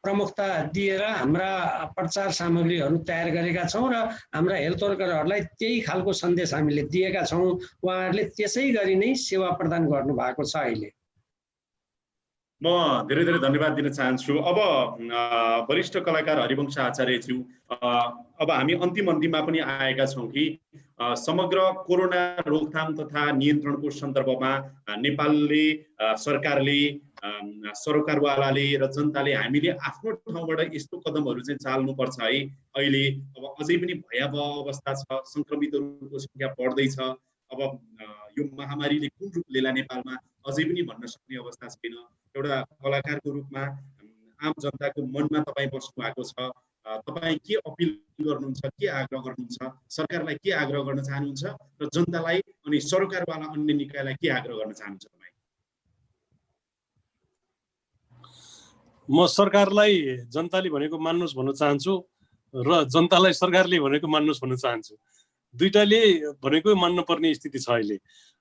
प्रमुखता दिएर हाम्रा प्रचार सामग्रीहरू तयार गरेका छौँ र हाम्रा हेल्थ वर्करहरूलाई त्यही खालको सन्देश हामीले दिएका छौँ। उहाँहरूले त्यसै गरी नै सेवा प्रदान गर्नुभएको छ। अहिले म धेरै धेरै धन्यवाद दिन चाहन्छु। अब वरिष्ठ कलाकार हरिवंश आचार्यज्यू, अब हामी अन्तिममा पनि आएका छौँ कि समग्र कोरोना रोकथाम तथा नियन्त्रणको सन्दर्भमा नेपालले, सरकारले, सरोकारवालाले र जनताले हामीले आफ्नो ठाउँबाट यस्तो कदमहरू चाहिँ चाल्नुपर्छ है। अहिले अब अझै पनि भयावह अवस्था छ, सङ्क्रमितहरूको सङ्ख्या बढ्दैछ। अब यो महामारीले कुन रूप लिएला नेपालमा अझै पनि भन्न सक्ने अवस्था छैन। एउटा कलाकारको रूपमा आम जनताको मनमा तपाईँ बस्नु भएको छ। तपाईँ के अपिल गर्नुहुन्छ, के आग्रह गर्नुहुन्छ, सरकारलाई के आग्रह गर्न चाहनुहुन्छ र जनतालाई अनि सरकारवाला अन्य निकायलाई के आग्रह गर्न चाहनुहुन्छ तपाईँ? म सरकारलाई जनताले भनेको मान्नुहोस् भन्न चाहन्छु र जनतालाई सरकारले भनेको मान्नुहोस् भन्न चाहन्छु। दुईटाले भनेको मान्नुपर्ने स्थिति छ अहिले।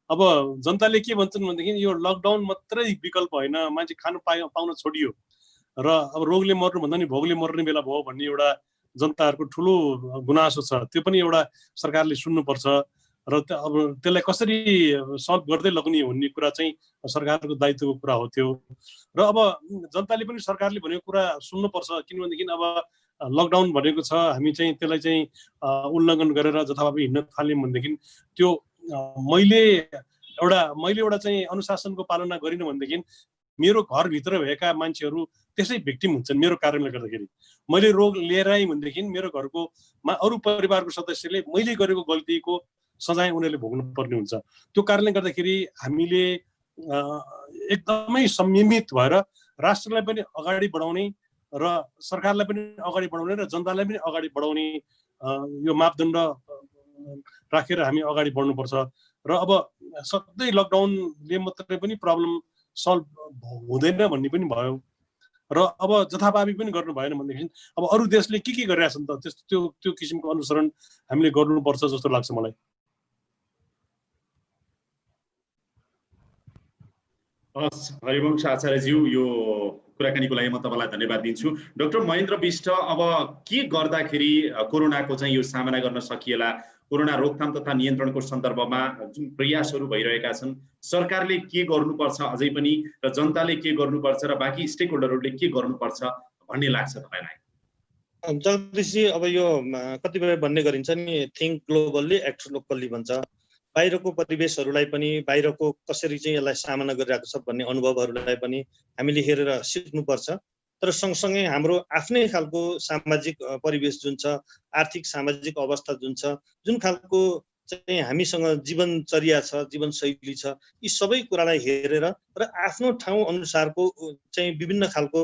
अब जनताले के भन्छन् भनेदेखि यो लकडाउन मात्रै विकल्प होइन, मान्छे खानु पाउन छोडियो र अब रोगले मर्नु भन्दा नि भोगले मर्ने बेला भयो भन्ने एउटा जनताहरूको ठुलो गुनासो छ। त्यो पनि एउटा सरकारले सुन्नुपर्छ र अब त्यसलाई कसरी सल्भ गर्दै लग्ने भन्ने कुरा चाहिँ सरकारको दायित्वको कुरा हो त्यो। र अब जनताले पनि सरकारले भनेको कुरा सुन्नुपर्छ, किनभनेदेखि अब लकडाउन भनेको छ, हामी चाहिँ त्यसलाई चाहिँ उल्लङ्घन गरेर जथाभावी हिँड्न थाल्यौँ भनेदेखि त्यो मैले एउटा चाहिँ अनुशासनको पालना गरिनँ भनेदेखि मेरो घरभित्र भएका मान्छेहरू त्यसै भिक्टिम हुन्छन् मेरो कारणले गर्दाखेरि। मैले रोग लिएर आएँ भनेदेखि मेरो घरको अरू परिवारको सदस्यले मैले गरेको गल्तीको सजाय उनीहरूले भोग्नु पर्ने हुन्छ। त्यो कारणले गर्दाखेरि हामीले एकदमै संयमित भएर राष्ट्रलाई पनि अगाडि बढाउने र सरकारलाई पनि अगाडि बढाउने र जनतालाई पनि अगाडि बढाउने यो मापदण्ड राखेर हामी अगाडि बढ्नुपर्छ। र अब सधैँ लकडाउनले मात्रै पनि प्रब्लम सल्भ हुँदैन भन्ने पनि भयो र अब जथाभावी पनि गर्नु भएन भनेदेखि अब अरू देशले के गरिरहेछ नि त त्यस्तो त्यो किसिमको अनुसरण हामीले गर्नुपर्छ जस्तो लाग्छ मलाई। हरिवंश आचार्यज्यू, यो कुराकानीको लागि म तपाईँलाई धन्यवाद दिन्छु। डाक्टर महेन्द्र बिष्ट, अब के गर्दाखेरि कोरोनाको चाहिँ यो सामना गर्न सकिएला? कोरोना रोकथाम तथा नियन्त्रणको सन्दर्भमा जुन प्रयासहरू भइरहेका छन्, सरकारले के गर्नुपर्छ अझै पनि र जनताले के गर्नुपर्छ र बाँकी स्टेक होल्डरहरूले के गर्नुपर्छ भन्ने लाग्छ तपाईँलाई? जगदीशजी, अब यो कतिपय भन्ने गरिन्छ नि, थिङ्क ग्लोबल्ली एक्ट लोकल्ली भन्छ। बाहिरको परिवेशहरूलाई पनि, बाहिरको कसरी चाहिँ यसलाई सामना गरिरहेको छ भन्ने अनुभवहरूलाई पनि हामीले हेरेर सिक्नुपर्छ। तर सँगसँगै हाम्रो आफ्नै खालको सामाजिक परिवेश जुन छ, आर्थिक सामाजिक अवस्था जुन छ, जुन खालको चाहिँ हामीसँग जीवनचर्या छ, जीवनशैली छ, यी सबै कुरालाई हेरेर र आफ्नो ठाउँ अनुसारको चाहिँ विभिन्न खालको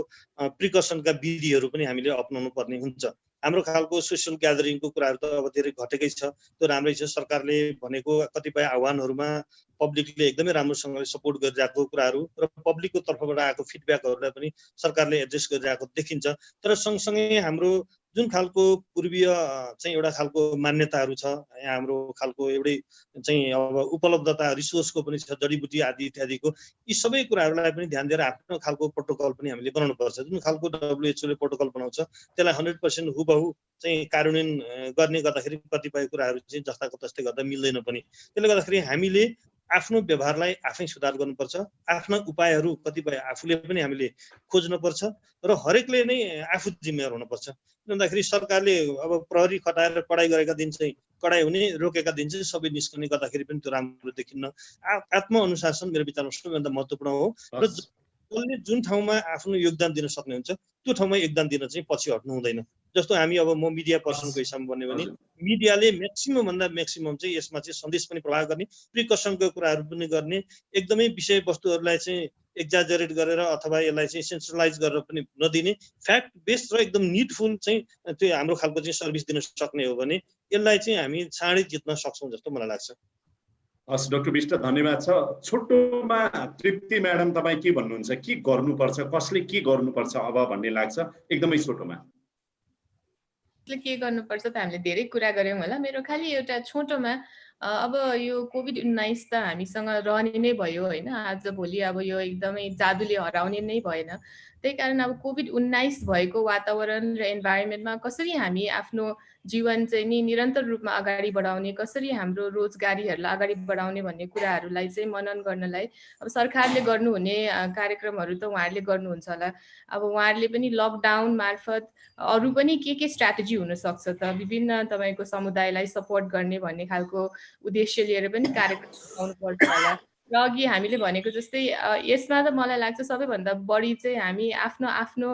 प्रिकसनका विधिहरू पनि हामीले अपनाउनु पर्ने हुन्छ। हाम्रो खालको सोसियल ग्यादरिङको कुराहरू त अब धेरै घटेकै छ, त्यो राम्रै छ। सरकारले भनेको कतिपय आह्वानहरूमा पब्लिकले एकदमै राम्रोसँगले सपोर्ट गरिरहेको कुराहरू र पब्लिकको तर्फबाट आएको फिडब्याकहरूलाई पनि सरकारले एड्रेस गरिरहेको देखिन्छ। तर सँगसँगै हाम्रो जुन खालको पूर्वीय चाहिँ एउटा खालको मान्यताहरू छ, यहाँ हाम्रो खालको एउटै चाहिँ अब उपलब्धता रिसोर्सको पनि छ, जडीबुटी आदि इत्यादिको, यी सबै कुराहरूलाई पनि ध्यान दिएर आफ्नो खालको प्रोटोकल पनि हामीले बनाउनु पर्छ। जुन खालको WHO ले प्रोटोकल बनाउँछ त्यसलाई 100% हुबहु चाहिँ कार्यान्वयन गर्ने गर्दाखेरि कतिपय कुराहरू चाहिँ जस्ताको तस्तै गर्दा मिल्दैन पनि। त्यसले गर्दाखेरि हामीले आफ्नो व्यवहारलाई आफै सुधार गर्नुपर्छ, आफ्ना उपायहरू कतिपय आफूले पनि हामीले खोज्नुपर्छ र हरेकले नै आफू जिम्मेवार हुनुपर्छ। भन्दाखेरि सरकारले अब प्रहरी खटाएर कडाई गरेका दिन चाहिँ कडाई हुने, रोकेका दिन चाहिँ सबै निस्कने गर्दाखेरि पनि त्यो राम्रो देखिन्न। आत्मअनुशासन मेरो विचारमा सबैभन्दा महत्त्वपूर्ण हो र जसले जुन ठाउँमा आफ्नो योगदान दिन सक्ने हुन्छ त्यो ठाउँमा योगदान दिन चाहिँ पछि हट्नु हुँदैन। जस्तो हामी अब म मिडिया पर्सनको हिसाबमा भन्यो भने मिडियाले म्याक्सिमम भन्दा म्याक्सिमम चाहिँ यसमा चाहिँ सन्देश पनि प्रवाह गर्ने, प्रिकसनको कुराहरू पनि गर्ने, एकदमै विषयवस्तुहरूलाई चाहिँ एक्जाजरेट गरेर अथवा यसलाई चाहिँ सेन्ट्रलाइज गरेर पनि नदिने, फ्याक्ट बेस्ड र एकदम निडफुल चाहिँ त्यो हाम्रो खालको चाहिँ सर्भिस दिन सक्ने हो भने यसलाई चाहिँ हामी चाँडै जित्न सक्छौँ जस्तो मलाई लाग्छ। हस् डाक्टर विष्ट, धन्यवाद छ। छोटोमा तृप्ति म्याडम तपाईँ के भन्नुहुन्छ, के गर्नुपर्छ, कसले के गर्नुपर्छ अब भन्ने लाग्छ एकदमै छोटोमा? के गर्नुपर्छ त हामीले धेरै कुरा गऱ्यौँ होला। मेरो खालि एउटा छोटोमा अब यो कोभिड-19 त हामीसँग रहने नै भयो होइन, आज भोलि अब यो एकदमै जादुले हराउने नै भएन। त्यही कारण अब कोभिड-19 भएको वातावरण र इन्भाइरोमेन्टमा कसरी हामी आफ्नो जीवन चाहिँ नि निरन्तर रूपमा अगाडि बढाउने, कसरी हाम्रो रोजगारीहरूलाई अगाडि बढाउने भन्ने कुराहरूलाई चाहिँ मनन गर्नलाई अब सरकारले गर्नुहुने कार्यक्रमहरू त उहाँहरूले गर्नुहुन्छ होला। अब उहाँहरूले पनि लकडाउन मार्फत अरू पनि के स्ट्राटेजी हुनसक्छ त, विभिन्न तपाईँको समुदायलाई सपोर्ट गर्ने भन्ने खालको उद्देश्य लिएर पनि कार्यक्रम बनाउनुपर्छ होला। र अघि हामीले भनेको जस्तै यसमा त मलाई लाग्छ सबैभन्दा बढी चाहिँ हामी आफ्नो आफ्नो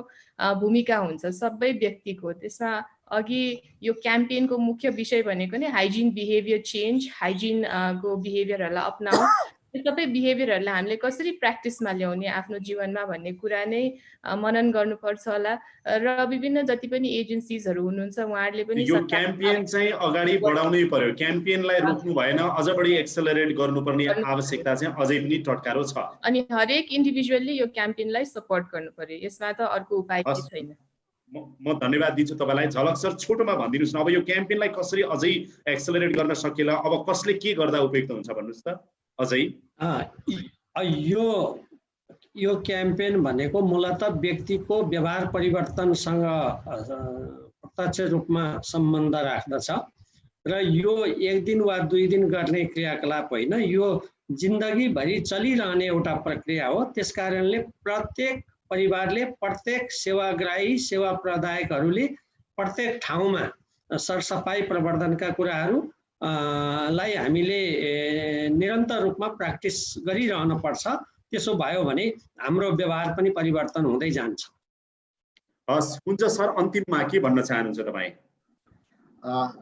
भूमिका हुन्छ सबै व्यक्तिको। त्यसमा अघि यो क्याम्पेनको मुख्य विषय भनेको नै हाइजिन बिहेभियर चेन्ज, हाइजिनको बिहेभियरहरूलाई अपनाऊ, यो सबै बिहेभियरहरूलाई हामीले कसरी प्र्याक्टिसमा ल्याउने आफ्नो जीवनमा भन्ने कुरा नै मनन गर्नुपर्छ होला। र विभिन्न जति पनि एजेन्सिजहरू हुनुहुन्छ उहाँहरूले पनि यो क्याम्पेन चाहिँ अगाडि बढाउनै पर्यो, क्याम्पेनलाई रोक्नु भएन, अझ बढी एक्सेलरेट गर्नुपर्ने आवश्यकता चाहिँ अझै पनि टटकारो छ। अनि हरेक इन्डिभिजुअलले यो क्याम्पेनलाई सपोर्ट गर्नु पर्यो, यसमा त अर्को उपाय छैन। म धन्यवाद दिन्छु तपाईँलाई। झलक सर छोटोमा भनिदिनुहोस् न, अब यो क्याम्पेनलाई कसरी अझै एक्सेलरेट गर्न सकिएला, अब कसले के गर्दा उपयुक्त हुन्छ भन्नुहोस् त अझै। यो क्याम्पेन भनेको मूलतः व्यक्तिको व्यवहार परिवर्तनसँग प्रत्यक्ष रूपमा सम्बन्ध राख्दछ र यो एक दिन वा 2 दिन गर्ने क्रियाकलाप होइन, यो जिन्दगीभरि चलिरहने एउटा प्रक्रिया हो। त्यसकारणले प्रत्येक परिवारले, प्रत्येक सेवाग्राही सेवा प्रदायकहरूले प्रत्येक ठाउँमा सरसफाइ प्रवर्धनका कुराहरू लाई हामीले निरन्तर रूपमा प्र्याक्टिस गरिरहन पर्छ। त्यसो भयो भने हाम्रो व्यवहार पनि परिवर्तन हुँदै जान्छ। हस्, हुन्छ सर, अन्तिममा के भन्न चाहनुहुन्छ तपाईँ?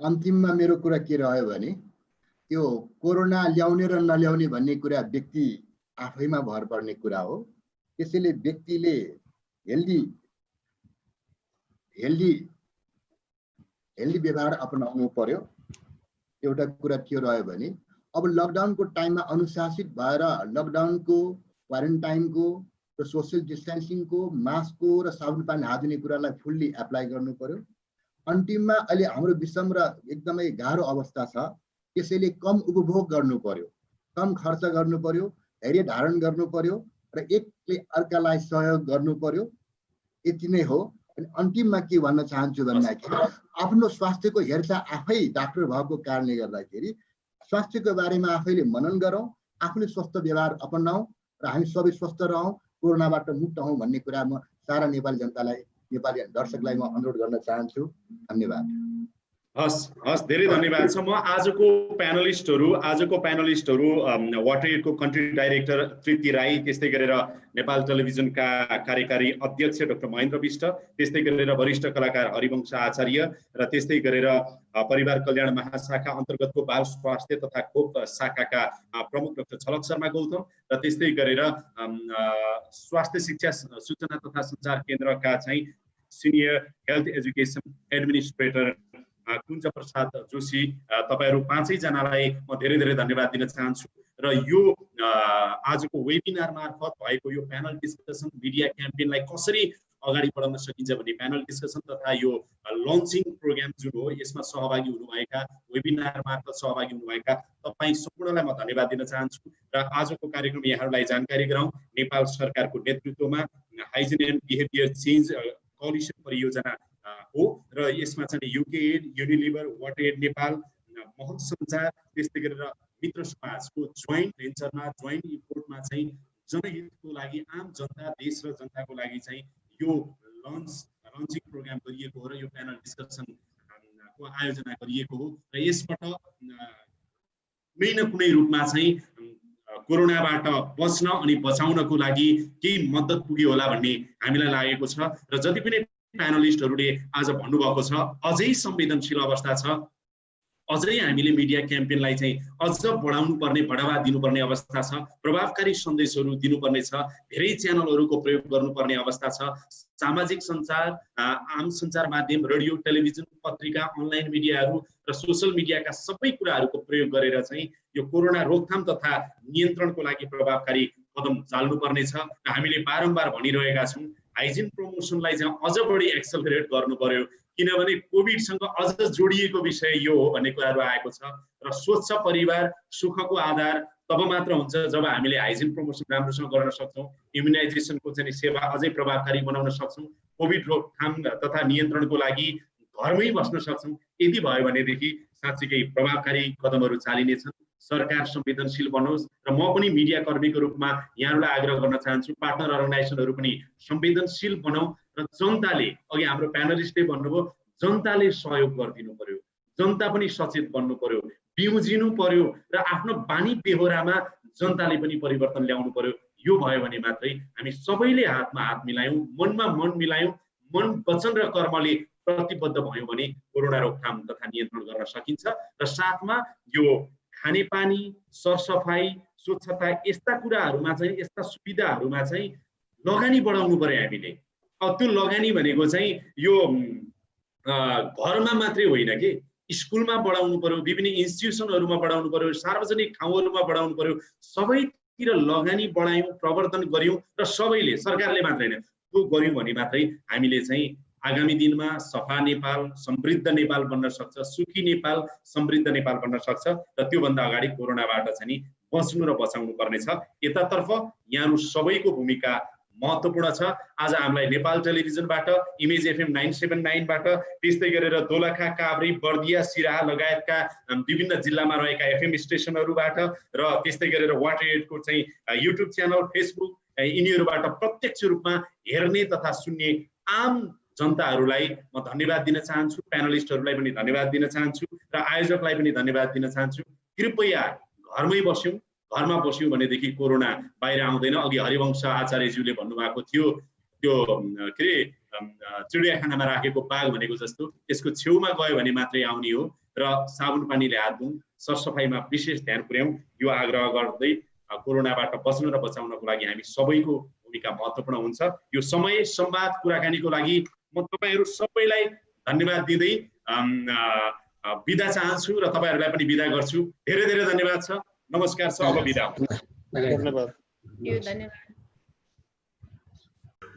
अन्तिममा मेरो कुरा के रह्यो भने यो कोरोना ल्याउने र नल्याउने भन्ने कुरा व्यक्ति आफैमा भर पर्ने कुरा हो। त्यसैले व्यक्तिले हेल्दी व्यवहार अपनाउनु पर्यो। एउटा कुरा के रह्यो भने अब लकडाउनको टाइममा अनुशासित भएर लकडाउनको, क्वारेन्टाइनको र सोसियल डिस्टेन्सिङको, मास्कको र साबुन पानी हात धुने कुरालाई फुल्ली एप्लाई गर्नु पर्यो। अन्तिममा अहिले हाम्रो विषम र एकदमै गाह्रो अवस्था छ, त्यसैले कम उपभोग गर्नु पर्यो, कम खर्च गर्नु पर्यो, धैर्य धारण गर्नु पर्यो र एकले अर्कालाई सहयोग गर्नु पर्यो। यति नै हो। अनि अन्तिममा के भन्न चाहन्छु भन्दाखेरि आफ्नो स्वास्थ्यको हेरचाह आफै डाक्टर भएको कारणले गर्दाखेरि स्वास्थ्यको बारेमा आफैले मनन गरौँ, आफूले स्वस्थ व्यवहार अपनाऊ र हामी सबै स्वस्थ रहौँ, कोरोनाबाट मुक्त हौँ भन्ने कुरा म सारा नेपाली जनतालाई, नेपाली दर्शकलाई म अनुरोध गर्न चाहन्छु। धन्यवाद। हस्, धेरै धन्यवाद छ। म आजको प्यानलिस्टहरू वाटर एडको कन्ट्री डाइरेक्टर तृप्ति राई, त्यस्तै गरेर नेपाल टेलिभिजनका कार्यकारी अध्यक्ष डाक्टर महेन्द्र विष्ट, त्यस्तै गरेर वरिष्ठ कलाकार हरिवंश आचार्य र त्यस्तै गरेर परिवार कल्याण महाशाखा अन्तर्गतको बाल स्वास्थ्य तथा खोप शाखाका प्रमुख डाक्टर झलक शर्मा गौतम र त्यस्तै गरेर स्वास्थ्य शिक्षा सूचना तथा सञ्चार केन्द्रका चाहिँ senior health education administrator Kunj Prasad Joshi, तपाईहरू 5 जनालाई म धेरै धेरै धन्यवाद दिन चाहन्छु। र यो आजको वेबिनार मार्फत भएको यो प्यानल डिस्कसन मिडिया क्याम्पेनलाई कसरी अगाडि बढाउन सकिन्छ भन्ने प्यानल डिस्कसन तथा यो लन्चिङ प्रोग्राम जुन हो यसमा सहभागी हुनुभएका वेबिनार मार्फत सहभागी हुनुभएका तपाईँ सम्पूर्णलाई म धन्यवाद दिन चाहन्छु र आजको कार्यक्रम यहाँहरूलाई जानकारी गराउँ नेपाल सरकारको नेतृत्वमा hygiene and behaviour change coalition परियोजना हो र यसमा चाहिँ युकेएड, युनिलिभर, वाटरएड नेपाल, महल सञ्चार त्यस्तै गरेर मित्र समाजको जोइन्ट भेन्चरमा जोइन्ट इफोर्टमा चाहिँ जनहितको लागि आम जनता देश र जनताको लागि चाहिँ यो लन्चिङ प्रोग्राम गरिएको हो र यो प्यानल डिस्कसनको आयोजना गरिएको हो र यसबाट कुनै न कुनै रूपमा चाहिँ कोरोनाबाट बच्न अनि बचाउनको लागि केही मद्दत पुग्यो होला भन्ने हामीलाई लागेको छ र जति पनि प्यानलिस्टहरूले आज भन्नुभएको छ अझै संवेदनशील अवस्था छ, अझै हामीले मिडिया क्याम्पेनलाई चाहिँ अझ बढाउनु पर्ने, बढावा दिनुपर्ने अवस्था छ, प्रभावकारी सन्देशहरू दिनुपर्ने छ, धेरै च्यानलहरूको प्रयोग गर्नुपर्ने अवस्था छ, सामाजिक सञ्चार, आम सञ्चार माध्यम, रेडियो, टेलिभिजन, पत्रिका, अनलाइन मिडियाहरू र सोसल मिडियाका सबै कुराहरूको प्रयोग गरेर चाहिँ यो कोरोना रोकथाम तथा नियन्त्रणको लागि प्रभावकारी कदम चाल्नुपर्ने छ र हामीले बारम्बार भनिरहेका छौँ हाइजिन प्रमोसनलाई चाहिँ अझ बढी एक्सेलरेट गर्नु पर्यो किनभने कोभिडसँग अझ जोडिएको विषय यो हो भन्ने कुराहरू आएको छ र स्वच्छ परिवार सुखको आधार तब मात्र हुन्छ जब हामीले हाइजिन प्रमोसन राम्रोसँग गर्न सक्छौँ, इम्युनाइजेसनको चाहिँ सेवा अझै प्रभावकारी बनाउन सक्छौँ, कोभिड रोकथाम तथा नियन्त्रणको लागि घरमै बस्न सक्छौँ। यदि भयो भनेदेखि साँच्चीकै प्रभावकारी कदमहरू चालिनेछन्। सरकार संवेदनशील बनोस् र म पनि मिडिया कर्मीको रूपमा यहाँहरूलाई आग्रह गर्न चाहन्छु पार्टनर अर्गनाइजेसनहरू पनि संवेदनशील बनाऊ र जनताले अघि हाम्रो प्यानलिस्टले भन्नुभयो जनताले सहयोग गरिदिनु पर्यो, जनता पनि सचेत बन्नु पर्यो, बिउजिनु पर्यो र आफ्नो बानी बेहोरामा जनताले पनि परिवर्तन ल्याउनु पर्यो। यो भयो भने मात्रै हामी सबैले हातमा हात मिलायौँ, मनमा मन मिलायौँ, मन वचन र कर्मले प्रतिबद्ध भयौँ भने कोरोना रोकथाम तथा नियन्त्रण गर्न सकिन्छ र साथमा यो खानेपानी, सरसफाई, स्वच्छता यस्ता कुराहरूमा चाहिँ यस्ता सुविधाहरूमा चाहिँ लगानी बढाउनु पर्यो हामीले। अब त्यो लगानी भनेको चाहिँ यो घरमा मात्रै होइन कि स्कुलमा बढाउनु पर्यो, विभिन्न इन्स्टिट्युसनहरूमा बढाउनु पर्यो, सार्वजनिक ठाउँहरूमा बढाउनु पर्यो, सबैतिर लगानी बढायौँ, प्रवर्धन गऱ्यौँ र सबैले सरकारले मात्रै होइन त्यो गऱ्यौँ भने मात्रै हामीले चाहिँ आगामी दिनमा सफा नेपाल, समृद्ध नेपाल बन्न सक्छ, सुखी नेपाल, समृद्ध नेपाल बन्न सक्छ र त्योभन्दा अगाडि कोरोनाबाट चाहिँ बच्नु र बचाउनु पर्नेछ। यतातर्फ यहाँहरू सबैको भूमिका महत्त्वपूर्ण छ। आज हामीलाई नेपाल टेलिभिजनबाट, इमेज एफएम 979बाट, त्यस्तै गरेर दोलखा, काभ्री, बर्दिया, सिराहा लगायतका विभिन्न जिल्लामा रहेका एफएम स्टेसनहरूबाट र त्यस्तै गरेर वाटरएडको चाहिँ युट्युब च्यानल, फेसबुक यिनीहरूबाट प्रत्यक्ष रूपमा हेर्ने तथा सुन्ने आम जनताहरूलाई म धन्यवाद दिन चाहन्छु, प्यानलिस्टहरूलाई पनि धन्यवाद दिन चाहन्छु र आयोजकलाई पनि धन्यवाद दिन चाहन्छु। कृपया घरमै बस्यौँ, घरमा बस्यौँ भनेदेखि कोरोना बाहिर आउँदैन। अघि हरिवंश आचार्यज्यूले भन्नुभएको थियो त्यो के अरे चिडियाखानामा राखेको बाघ भनेको जस्तो त्यसको छेउमा गयो भने मात्रै आउने हो र साबुन पानीले हात धुउँ, सरसफाइमा विशेष ध्यान पुर्याउँ। यो आग्रह गर्दै कोरोनाबाट बच्न र बचाउनको लागि हामी सबैको भूमिका महत्त्वपूर्ण हुन्छ। यो समय संवाद कुराकानीको लागि म तपाईँहरू सबैलाई धन्यवाद दिँदै बिदा चाहन्छु र तपाईँहरूलाई पनि बिदा गर्छु। धेरै धेरै धन्यवाद छ। नमस्कार छ। अब बिदा हुन्छ। धन्यवाद।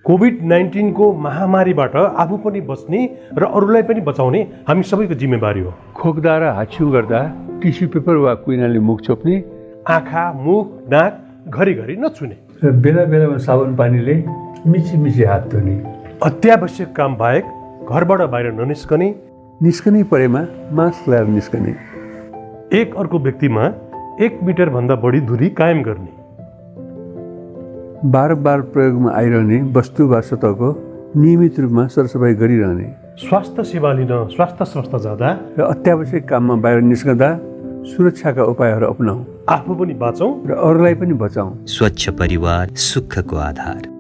कोभिड-19 को महामारीबाट आफू पनि बच्ने र अरूलाई पनि बचाउने हामी सबैको जिम्मेवारी हो। खोक्दा र हाछ्यु गर्दा टिस्यु पेपर वा कुइनाले मुख छोप्ने, आँखा, मुख, नाक घरिघरि नछुने र बेला बेलामा साबुन पानीले मिची मिची हात धुने, अत्यावश्यक काम बाहेक घरबाट बाहिर ननिस्कने, निस्कनै परेमा मास्क लगाएर निस्कने, एक अर्को व्यक्तिमा 1 मिटर भन्दा बढी दूरी कायम गर्ने, बारम्बार प्रयोगमा आइरहने वस्तु वा सतहको नियमित रूपमा सरसफाइ गरिरहने, स्वास्थ्य सेवा लिन स्वास्थ्य संस्था जाँदा र अत्यावश्यक काममा बाहिर निस्कँदा सुरक्षाका उपायहरू अपनाऊ। आफू पनि बाँचौँ र अरूलाई पनि बचाऊ। स्वच्छ परिवार सुखको आधार।